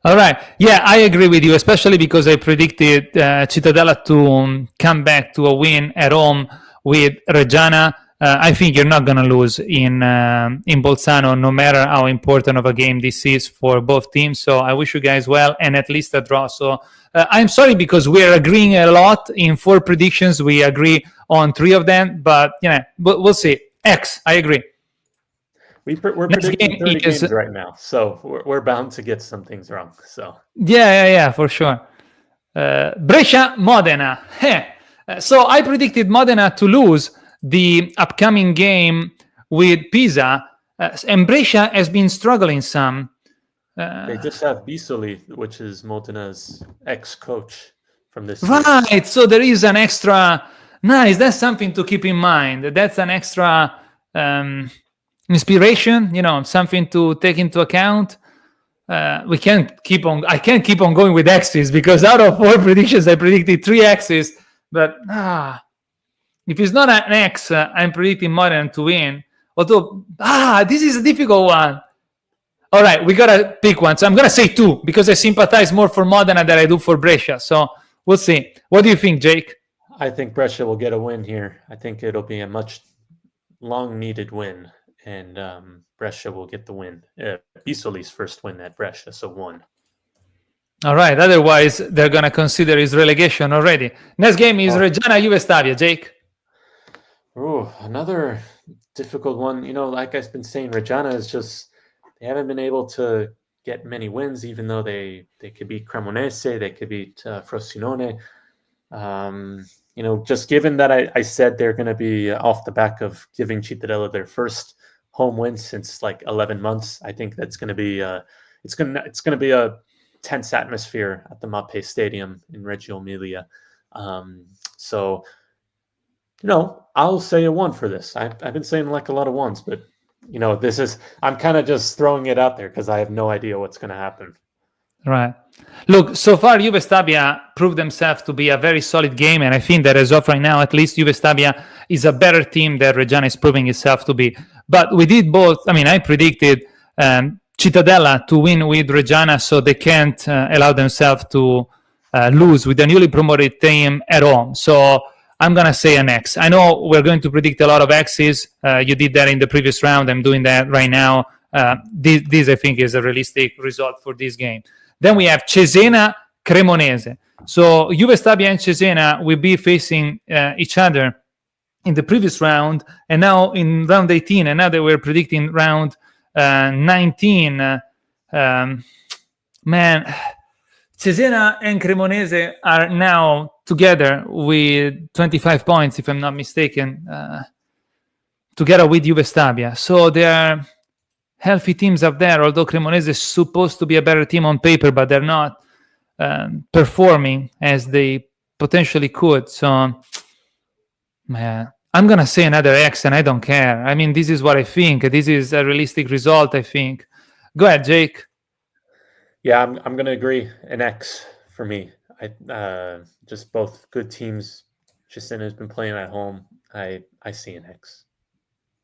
All right. Yeah, I agree with you, especially because I predicted Cittadella to come back to a win at home with Reggiana. I think you're not going to lose in Bolzano, no matter how important of a game this is for both teams. So I wish you guys well, and at least a draw. So I'm sorry, because we're agreeing a lot in 4 predictions. We agree on 3 of them, but we'll see. X, I agree. We're predicting 30 games right now, so we're bound to get some things wrong. So yeah, for sure. Brescia, Modena. So I predicted Modena to lose the upcoming game with Pisa, and Brescia has been struggling some. They just have Bisoli, which is Modena's ex-coach from this right year. So there is an extra. Nice, that's something to keep in mind. That's an extra inspiration, something to take into account. I can't keep on going with X's, because out of 4 predictions I predicted 3 X's, but if it's not an X, I'm predicting Modena to win. Although this is a difficult one. All right, we gotta pick one. So I'm gonna say 2, because I sympathize more for Modena than I do for Brescia. So we'll see. What do you think, Jake? I think Brescia will get a win here. I think it'll be a much long-needed win, and Brescia will get the win. Bisoli's first win at Brescia, so 1. All right. Otherwise, they're going to consider his relegation already. Next game is Reggiana Juve Stabia. Jake? Oh, another difficult one. Like I've been saying, Reggiana is just, they haven't been able to get many wins, even though they could beat Cremonese, they could beat Frosinone. Just given that I said they're going to be off the back of giving Cittadella their first home win since like 11 months, I think that's going to be it's going to be a tense atmosphere at the Mappe Stadium in Reggio Emilia. So, I'll say a 1 for this. I've been saying like a lot of 1s, but I'm kind of just throwing it out there because I have no idea what's going to happen. Right. Look, so far Juve Stabia proved themselves to be a very solid game, and I think that as of right now, at least Juve Stabia is a better team than Reggiana is proving itself to be. But we did both. I mean, I predicted Cittadella to win with Reggiana, so they can't allow themselves to lose with the newly promoted team at home. So I'm going to say an X. I know we're going to predict a lot of X's. You did that in the previous round. I'm doing that right now. This I think, is a realistic result for this game. Then we have Cesena-Cremonese. So Juve Stabia and Cesena will be facing each other in the previous round, and now in round 18, and now that we're predicting round 19. Cesena and Cremonese are now together with 25 points, if I'm not mistaken, together with Juve Stabia. So they are healthy teams up there, although Cremonese is supposed to be a better team on paper, but they're not performing as they potentially could. So, I'm going to say another X, and I don't care. I mean, this is what I think. This is a realistic result, I think. Go ahead, Jake. Yeah, I'm going to agree. An X for me. Just both good teams. Cesena has been playing at home. I see an X.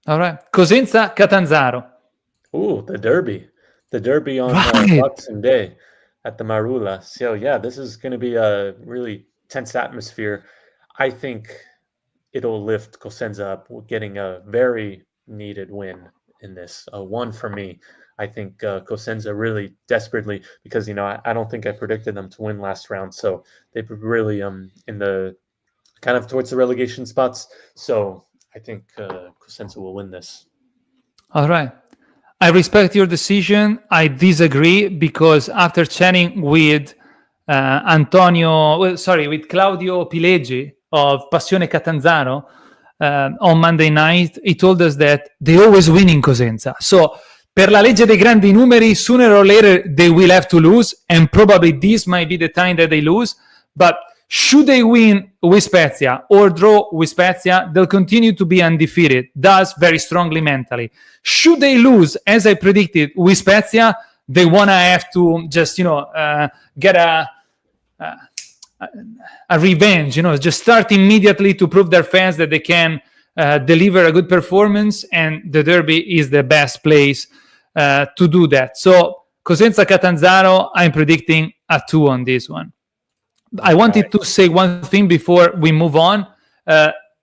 All right. Cosenza-Catanzaro. Ooh, the derby on Boxing Day at the Marula. So yeah, this is going to be a really tense atmosphere. I think it'll lift Cosenza up, getting a very needed win in this. A 1 for me. I think Cosenza really desperately, because I don't think I predicted them to win last round, so they were really in the kind of towards the relegation spots. So I think Cosenza will win this. All right. I respect your decision. I disagree because after chatting with with Claudio Pileggi of Passione Catanzaro on Monday night, he told us that they always win in Cosenza. So, per la legge dei grandi numeri, sooner or later they will have to lose, and probably this might be the time that they lose. But should they win with Spezia or draw with Spezia, they'll continue to be undefeated, thus very strongly mentally. Should they lose, as I predicted, with Spezia, they want to have to just, get a revenge, just start immediately to prove their fans that they can deliver a good performance, and the derby is the best place to do that. So Cosenza-Catanzaro, I'm predicting a 2 on this one. I wanted to say one thing before we move on.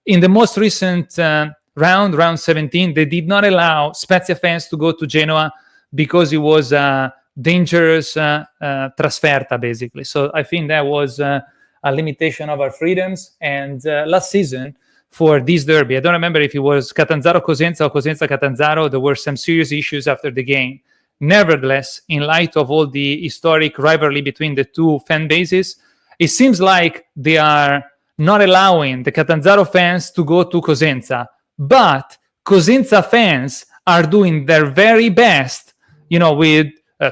In the most recent round 17, they did not allow Spezia fans to go to Genoa because it was a dangerous trasferta, basically. So I think that was a limitation of our freedoms. And last season, for this derby, I don't remember if it was Catanzaro-Cosenza or Cosenza-Catanzaro, there were some serious issues after the game. Nevertheless, in light of all the historic rivalry between the two fan bases, it seems like they are not allowing the Catanzaro fans to go to Cosenza, but Cosenza fans are doing their very best, with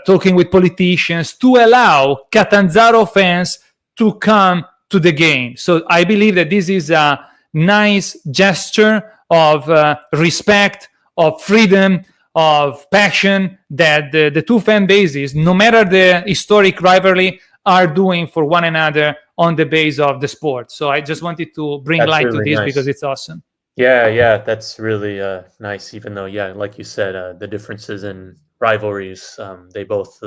talking with politicians to allow Catanzaro fans to come to the game. So I believe that this is a nice gesture of respect, of freedom, of passion that the two fan bases, no matter the historic rivalry, are doing for one another on the base of the sport. So I just wanted to bring light to this because it's awesome. Yeah, that's really nice. Even though, like you said, the differences in rivalries, they both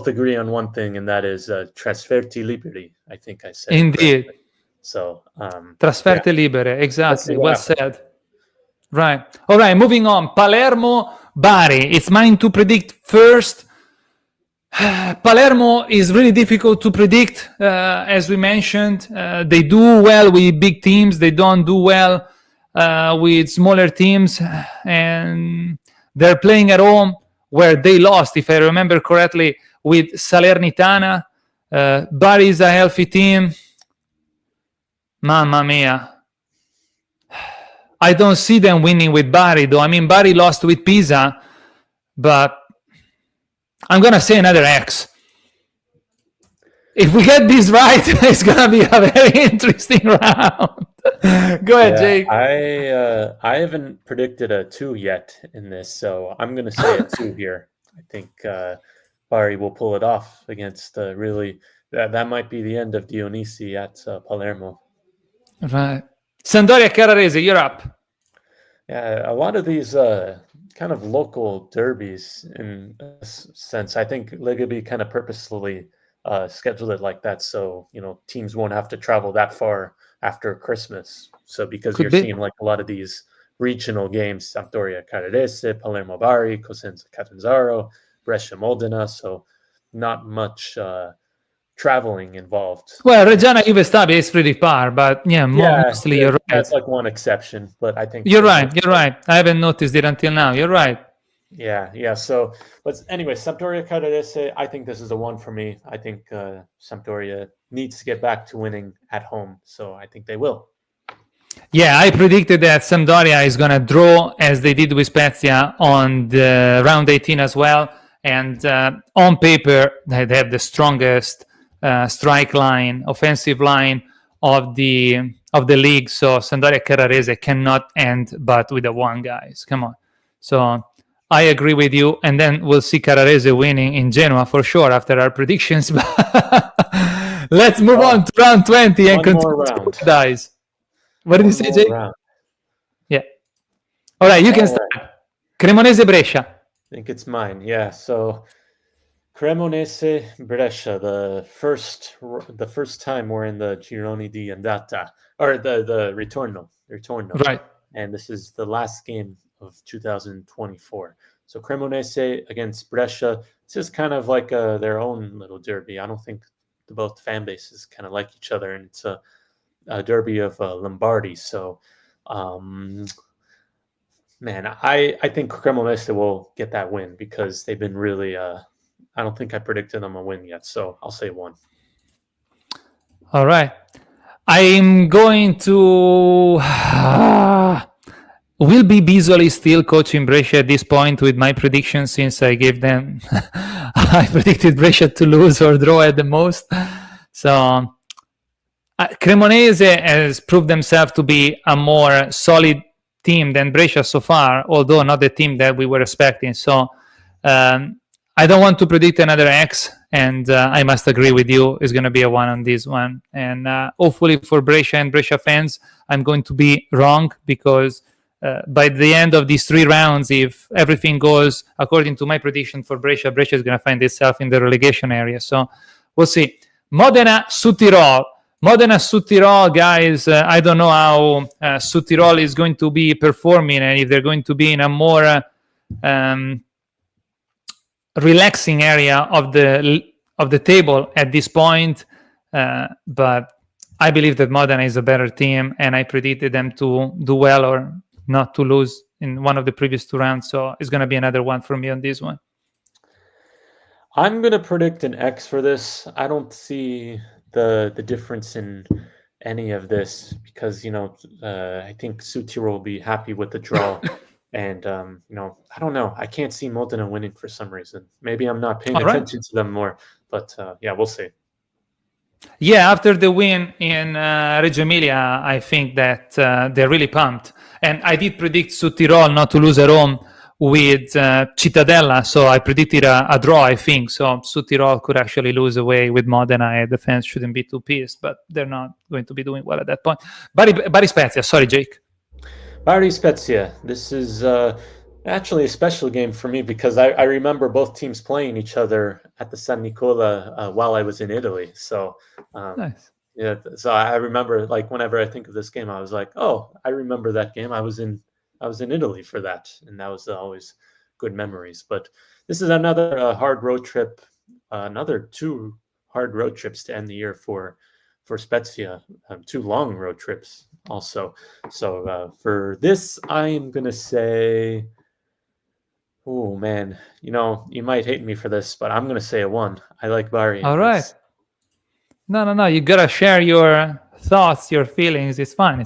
agree on one thing, and that is trasferti liberi. I think I said indeed. Correctly. So trasferte libere, exactly. Well said. Right. All right. Moving on. Palermo-Bari. It's mine to predict first. Palermo is really difficult to predict, as we mentioned. They do well with big teams. They don't do well with smaller teams. And they're playing at home where they lost, if I remember correctly, with Salernitana. Bari is a healthy team. Mamma mia. I don't see them winning with Bari, though. I mean, Bari lost with Pisa, but I'm going to say another X. If we get this right, it's gonna be a very interesting round. Go ahead, Jake. I haven't predicted a 2 yet in this, so I'm gonna say a 2 here. I think Bari will pull it off against really. That might be the end of Dionisi at Palermo. Right. Sampdoria Carrarese, you're up. Yeah, a lot of these kind of local derbies in a sense. I think Lega kind of purposely scheduled it like that, so teams won't have to travel that far after Christmas. So because you're seeing like a lot of these regional games, Sampdoria Carrarese, Palermo Bari, Cosenza Catanzaro, Brescia Modena, so not much traveling involved. Well, Reggiana Juve Stabia is pretty far, but mostly you're right. That's like one exception, but I think you're right. I haven't noticed it until now. You're right. Yeah. So, but anyway, Sampdoria Carrarese, I think this is the one for me. I think Sampdoria needs to get back to winning at home, so I think they will. Yeah, I predicted that Sampdoria is going to draw as they did with Spezia on the round 18 as well, and on paper they have the strongest strike line, offensive line of the league. So Sampdoria Carrarese cannot end but with a 1, guys. Come on. So I agree with you, and then we'll see Carrarese winning in Genoa for sure after our predictions. Let's move on to round 20 and continue to dice. What did you say, Jake? Yeah. All right, you can start. Cremonese Brescia. I think it's mine. Yeah. So Cremonese Brescia, the first time we're in the Gironi di Andata, or the Ritorno. Right. And this is the last game of 2024. So Cremonese against Brescia. It's just kind of like their own little derby. I don't think both fan bases kind of like each other, and it's a derby of Lombardy. So, man, I think Cremonese will get that win because they've been really. I don't think I predicted them a win yet, so I'll say 1. All right, I'm going to. Will be Bisoli still coaching Brescia at this point with my prediction, since I gave them I predicted Brescia to lose or draw at the most. So Cremonese has proved themselves to be a more solid team than Brescia so far, although not the team that we were expecting. So I don't want to predict another X, and I must agree with you. It's going to be a 1 on this one. And hopefully for Brescia and Brescia fans, I'm going to be wrong, because by the end of these 3 rounds, if everything goes according to my prediction for Brescia is going to find itself in the relegation area. So we'll see. Modena Südtirol, guys. I don't know how Südtirol is going to be performing, and if they're going to be in a more relaxing area of the table at this point. But I believe that Modena is a better team, and I predicted them to do well or not to lose in one of the previous 2 rounds. So it's going to be another 1 for me on this one. I'm going to predict an X for this. I don't see the difference in any of this because, I think Südtirol will be happy with the draw. And, I don't know. I can't see Modena winning for some reason. Maybe I'm not paying attention to them more. But, we'll see. Yeah, after the win in Reggio Emilia, I think that they're really pumped. And I did predict Südtirol not to lose at home with Cittadella, so I predicted a draw, I think. So Südtirol could actually lose away with Modena, and the fans shouldn't be too pissed, but they're not going to be doing well at that point. Bari Spezia, sorry, Jake. Bari Spezia. This is actually a special game for me because I remember both teams playing each other at the San Nicola while I was in Italy. So, nice. Yeah. So I remember, like, whenever I think of this game, I was like, "Oh, I remember that game. I was in Italy for that," and that was always good memories. But this is another hard road trip, another 2 hard road trips to end the year for Spezia. 2 long road trips also. So for this, I am gonna say. Oh, man. You might hate me for this, but I'm going to say a 1. I like Bari. All right. No. You got to share your thoughts, your feelings. It's fine.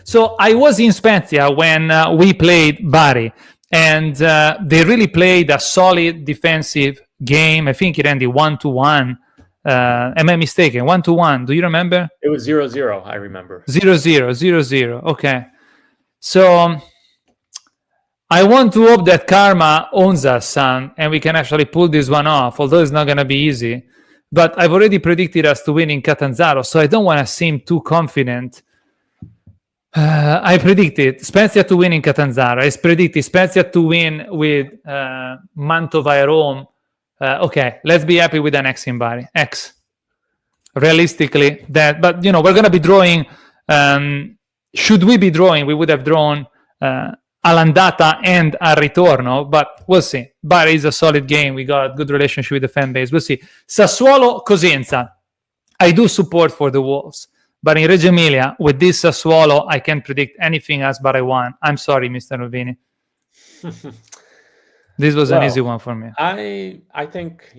So I was in Spezia when we played Bari, and they really played a solid defensive game. I think it ended 1-1. Am I mistaken? 1-1. Do you remember? It was 0-0. I remember. 0-0. 0-0. Okay. So I want to hope that karma owns us, son, and we can actually pull this one off, although it's not going to be easy. But I've already predicted us to win in Catanzaro, so I don't want to seem too confident. I predicted Spezia to win in Catanzaro. I predicted Spezia to win with Mantova and Rome. Okay, let's be happy with an X in Bari. X. Realistically, that. But, we're going to be drawing. Should we be drawing, we would have drawn all'andata and al ritorno, but we'll see. Bari is a solid game. We got a good relationship with the fan base. We'll see. Sassuolo Cosenza. I do support for the Wolves. But in Reggio Emilia, with this Sassuolo, I can't predict anything else but I won. I'm sorry, Mr. Rovini. This was an easy one for me. I think,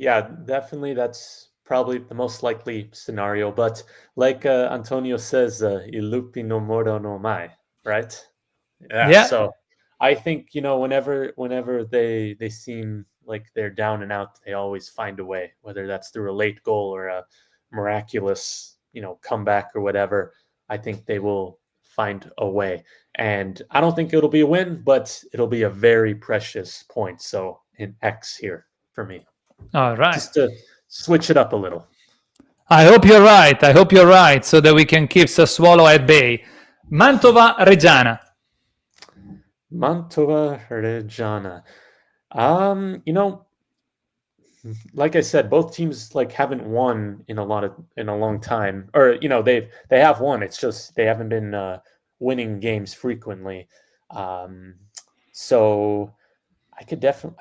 definitely that's probably the most likely scenario. But like Antonio says, I lupi non morono mai, right? Yeah. So I think, whenever they seem like they're down and out, they always find a way, whether that's through a late goal or a miraculous comeback or whatever. I think they will find a way. And I don't think it'll be a win, but it'll be a very precious point. So an X here for me. All right. Just to switch it up a little. I hope you're right. So that we can keep Sassuolo at bay. Mantova-Reggiana. Mantova-Reggiana. Like I said, both teams haven't won in a long time, or they have won. It's just they haven't been winning games frequently. So I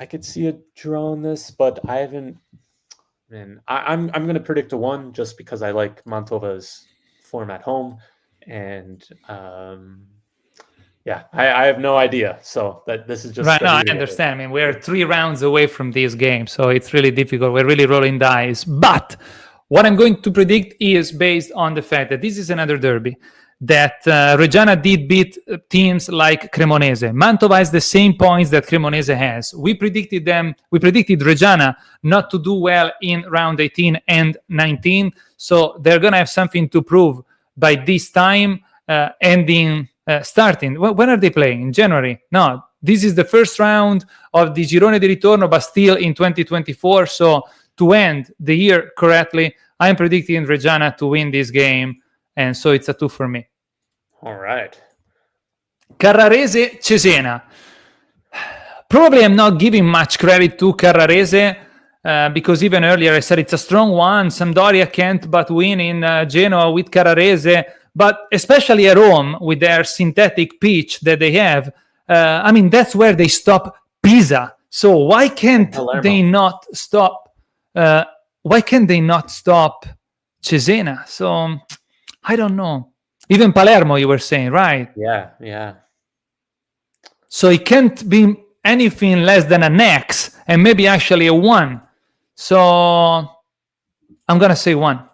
could see a draw on this, but I haven't. And I'm going to predict a 1 just because I like Mantova's form at home, and I have no idea. So this is just right. No, I understand. I mean, we're 3 rounds away from this game, so it's really difficult. We're really rolling dice. But what I'm going to predict is based on the fact that this is another derby, that Reggiana did beat teams like Cremonese. Mantova has the same points that Cremonese has. We predicted Reggiana not to do well in round 18 and 19, so they're going to have something to prove by this time starting. When are they playing? In January? No, this is the first round of the Girone di Ritorno, but still in 2024. So to end the year correctly, I'm predicting Reggiana to win this game, and so it's a 2 for me. All right. Carrarese-Cesena. Probably I'm not giving much credit to Carrarese because even earlier I said it's a strong one. Sampdoria can't but win in Genoa with Carrarese. But especially at Rome, with their synthetic pitch that they have, that's where they stop Pisa. So why can't they not stop? Why can't they not stop Cesena? So I don't know. Even Palermo, you were saying, right? Yeah. So it can't be anything less than an X, and maybe actually a 1. So I'm gonna say 1.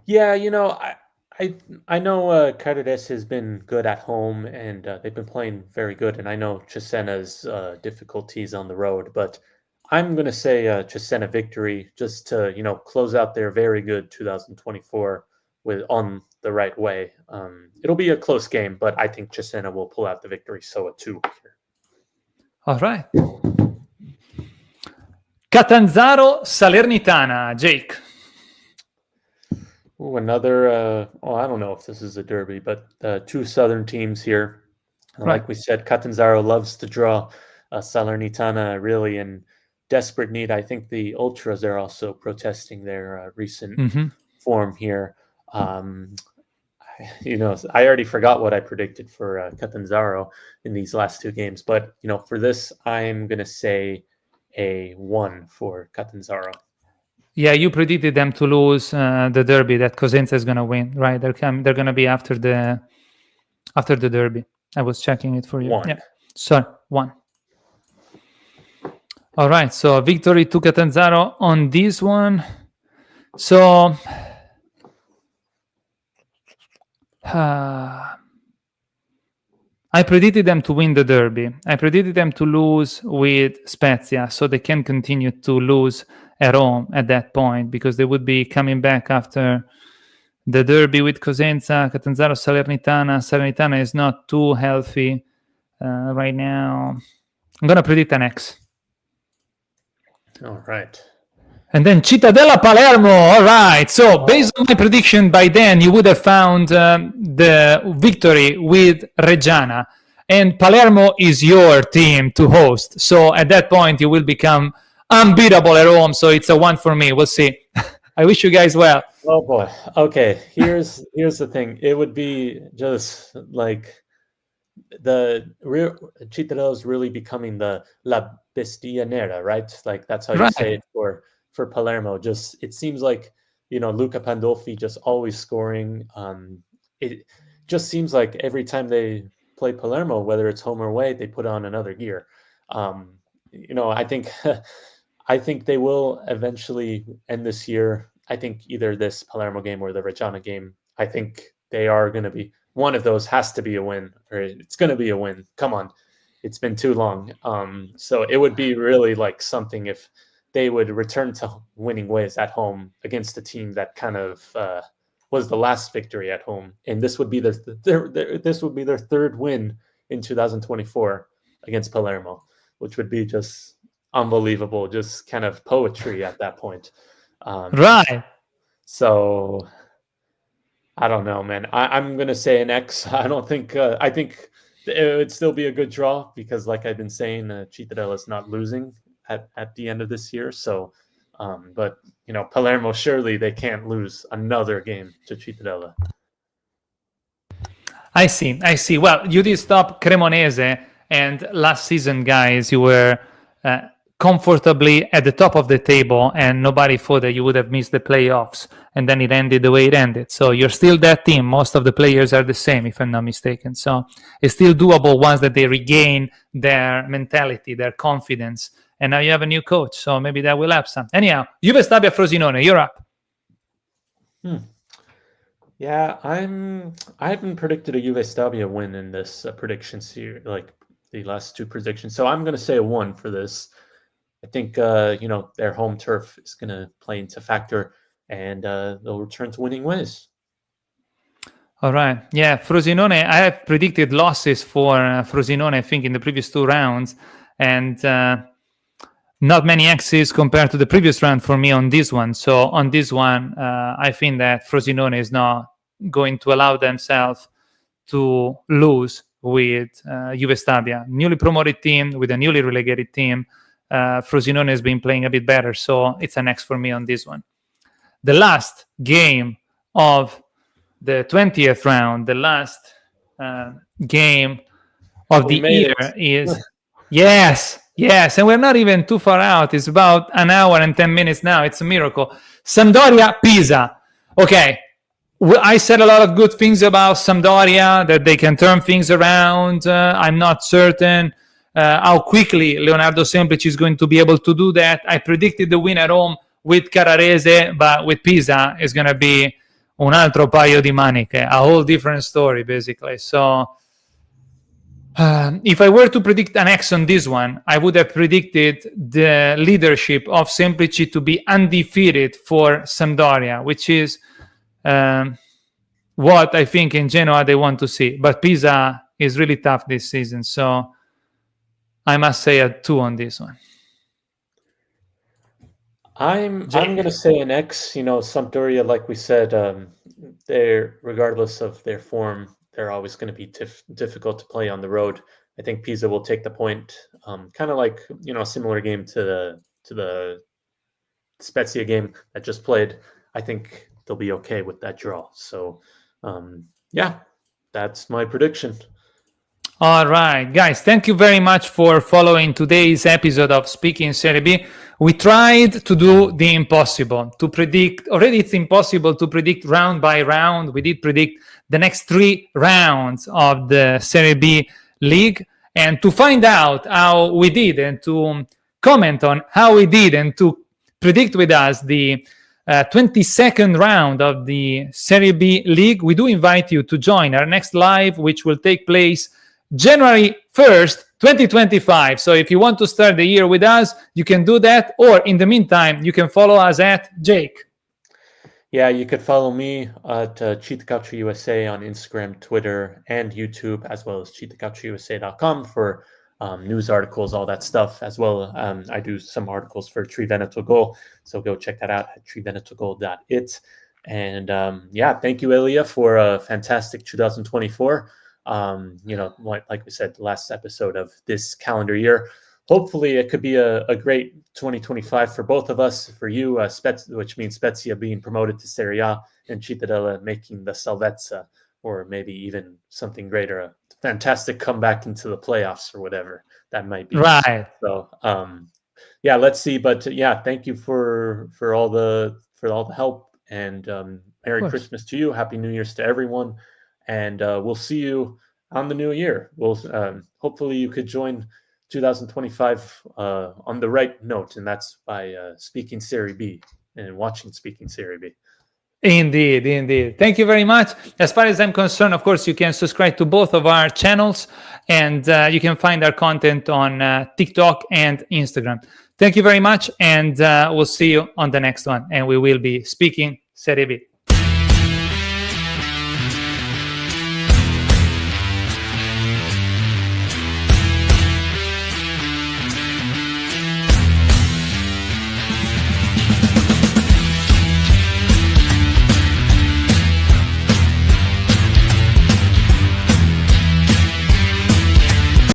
Yeah, I know Carrarese has been good at home, and they've been playing very good. And I know Cesena's difficulties on the road, but I'm going to say Cesena victory just to close out their very good 2024 on the right way. It'll be a close game, but I think Cesena will pull out the victory. So a 2 here. All right. Catanzaro Salernitana, Jake. Ooh, another, I don't know if this is a derby, but 2 southern teams here. Right. Like we said, Catanzaro loves to draw. Salernitana really in desperate need. I think the Ultras are also protesting their recent form here. I already forgot what I predicted for Catanzaro in these last 2 games. But, for this, I'm going to say a 1 for Catanzaro. Yeah, you predicted them to lose the derby, that Cosenza is going to win, right? They're going to be after the derby. I was checking it for you. 1. Yeah. Sorry, 1. All right, so victory to Catanzaro on this one. So I predicted them to win the derby. I predicted them to lose with Spezia, so they can continue to lose at home at that point, because they would be coming back after the derby with Cosenza, Catanzaro, Salernitana. Salernitana is not too healthy right now. I'm going to predict an X. All right. And then Cittadella Palermo. All right. So based on my prediction, by then you would have found the victory with Reggiana. And Palermo is your team to host. So at that point, you will become unbeatable at home. So it's a 1 for me. We'll see. I wish you guys well. Oh boy. Okay. Here's the thing. It would be just like the real Cittadella's really becoming the La Bestia Nera, right? Like that's how you say it for Palermo. Just it seems like, Luca Pandolfi just always scoring. It just seems like every time they play Palermo, whether it's home or away, they put on another gear. I think they will eventually end this year. I think either this Palermo game or the Reggiana game, I think they are going to be, one of those has to be a win, or it's going to be a win. Come on. It's been too long. So it would be really like something if they would return to winning ways at home against a team that kind of was the last victory at home. And this would be their third win in 2024 against Palermo, which would be just unbelievable, just kind of poetry at that point. Right. So I don't know, man. I'm going to say an X. I don't think, I think it would still be a good draw because like I've been saying, Cittadella is not losing at the end of this year. So, but Palermo, surely they can't lose another game to Cittadella. I see. Well, you did stop Cremonese, and last season, guys, you were comfortably at the top of the table, and nobody thought that you would have missed the playoffs, and then it ended the way it ended. So you're still that team. Most of the players are the same, if I'm not mistaken. So it's still doable once that they regain their mentality, their confidence, and now you have a new coach, so maybe that will help some. Anyhow, Juve Stabia Frosinone, you're up. Yeah, I haven't predicted a Juve Stabia win in this prediction series, like the last two predictions. So I'm going to say a 1 for this. I think their home turf is going to play into factor, and they'll return to winning ways. All right. Yeah, Frosinone, I have predicted losses for Frosinone, I think, in the previous 2 rounds, and not many X's compared to the previous round for me on this one. So on this one, I think that Frosinone is not going to allow themselves to lose with Juve Stabia. Newly promoted team with a newly relegated team. Frosinone has been playing a bit better, so it's an X for me on this one. The last game of the 20th round, the last game of the year is... Yes, and we're not even too far out. It's about an hour and 10 minutes now. It's a miracle. Sampdoria, Pisa. Okay, I said a lot of good things about Sampdoria, that they can turn things around. I'm not certain how quickly Leonardo Semplici is going to be able to do that. I predicted the win at home with Carrarese, but with Pisa, it's going to be un altro paio di maniche, a whole different story, basically. So... if I were to predict an X on this one, I would have predicted the leadership of Semplici to be undefeated for Sampdoria, which is what I think in Genoa they want to see. But Pisa is really tough this season, so I must say a 2 on this one. I'm going to say an X. Sampdoria, like we said, they're, regardless of their form, they're always going to be difficult to play on the road. I think Pisa will take the point, kind of like a similar game to the Spezia game that just played. I think they'll be okay with that draw. So, that's my prediction. All right, guys, thank you very much for following today's episode of Speaking Serie B. We tried to do the impossible, to predict. Already it's impossible to predict round by round. We did predict the next 3 rounds of the Serie B league. And to find out how we did and to comment on how we did and to predict with us the 22nd round of the Serie B league, we do invite you to join our next live, which will take place January 1st 2025. So if you want to start the year with us, you can do that. Or in the meantime, you can follow us at Jake. Yeah, you could follow me at 𝐏𝐫𝐞-𝐸USA on Instagram, Twitter, and YouTube, as well as 𝐏𝐫𝐞-𝐸USA.com for news articles, all that stuff, as well. I do some articles for 𝐏𝐵Veneto Goal, so go check that out at 𝐏𝐵VenetoGoal.it. And yeah, thank you, Elia, for a fantastic 2024. Like we said, the last episode of this calendar year. Hopefully it could be a great 2025 for both of us, for you, which means Spezia being promoted to Serie A and Cittadella making the Salvezza, or maybe even something greater, a fantastic comeback into the playoffs or whatever that might be. Right. So, yeah, let's see. But yeah, thank you for all the help, and Merry Christmas to you. Happy New Year's to everyone. And we'll see you on the new year. We'll hopefully you could join 2025 on the right note, and that's by speaking Serie B and watching Speaking Serie B. Indeed. Thank you very much. As far as I'm concerned, of course, you can subscribe to both of our channels, and you can find our content on TikTok and Instagram. Thank you very much, and we'll see you on the next one, and we will be speaking Serie B.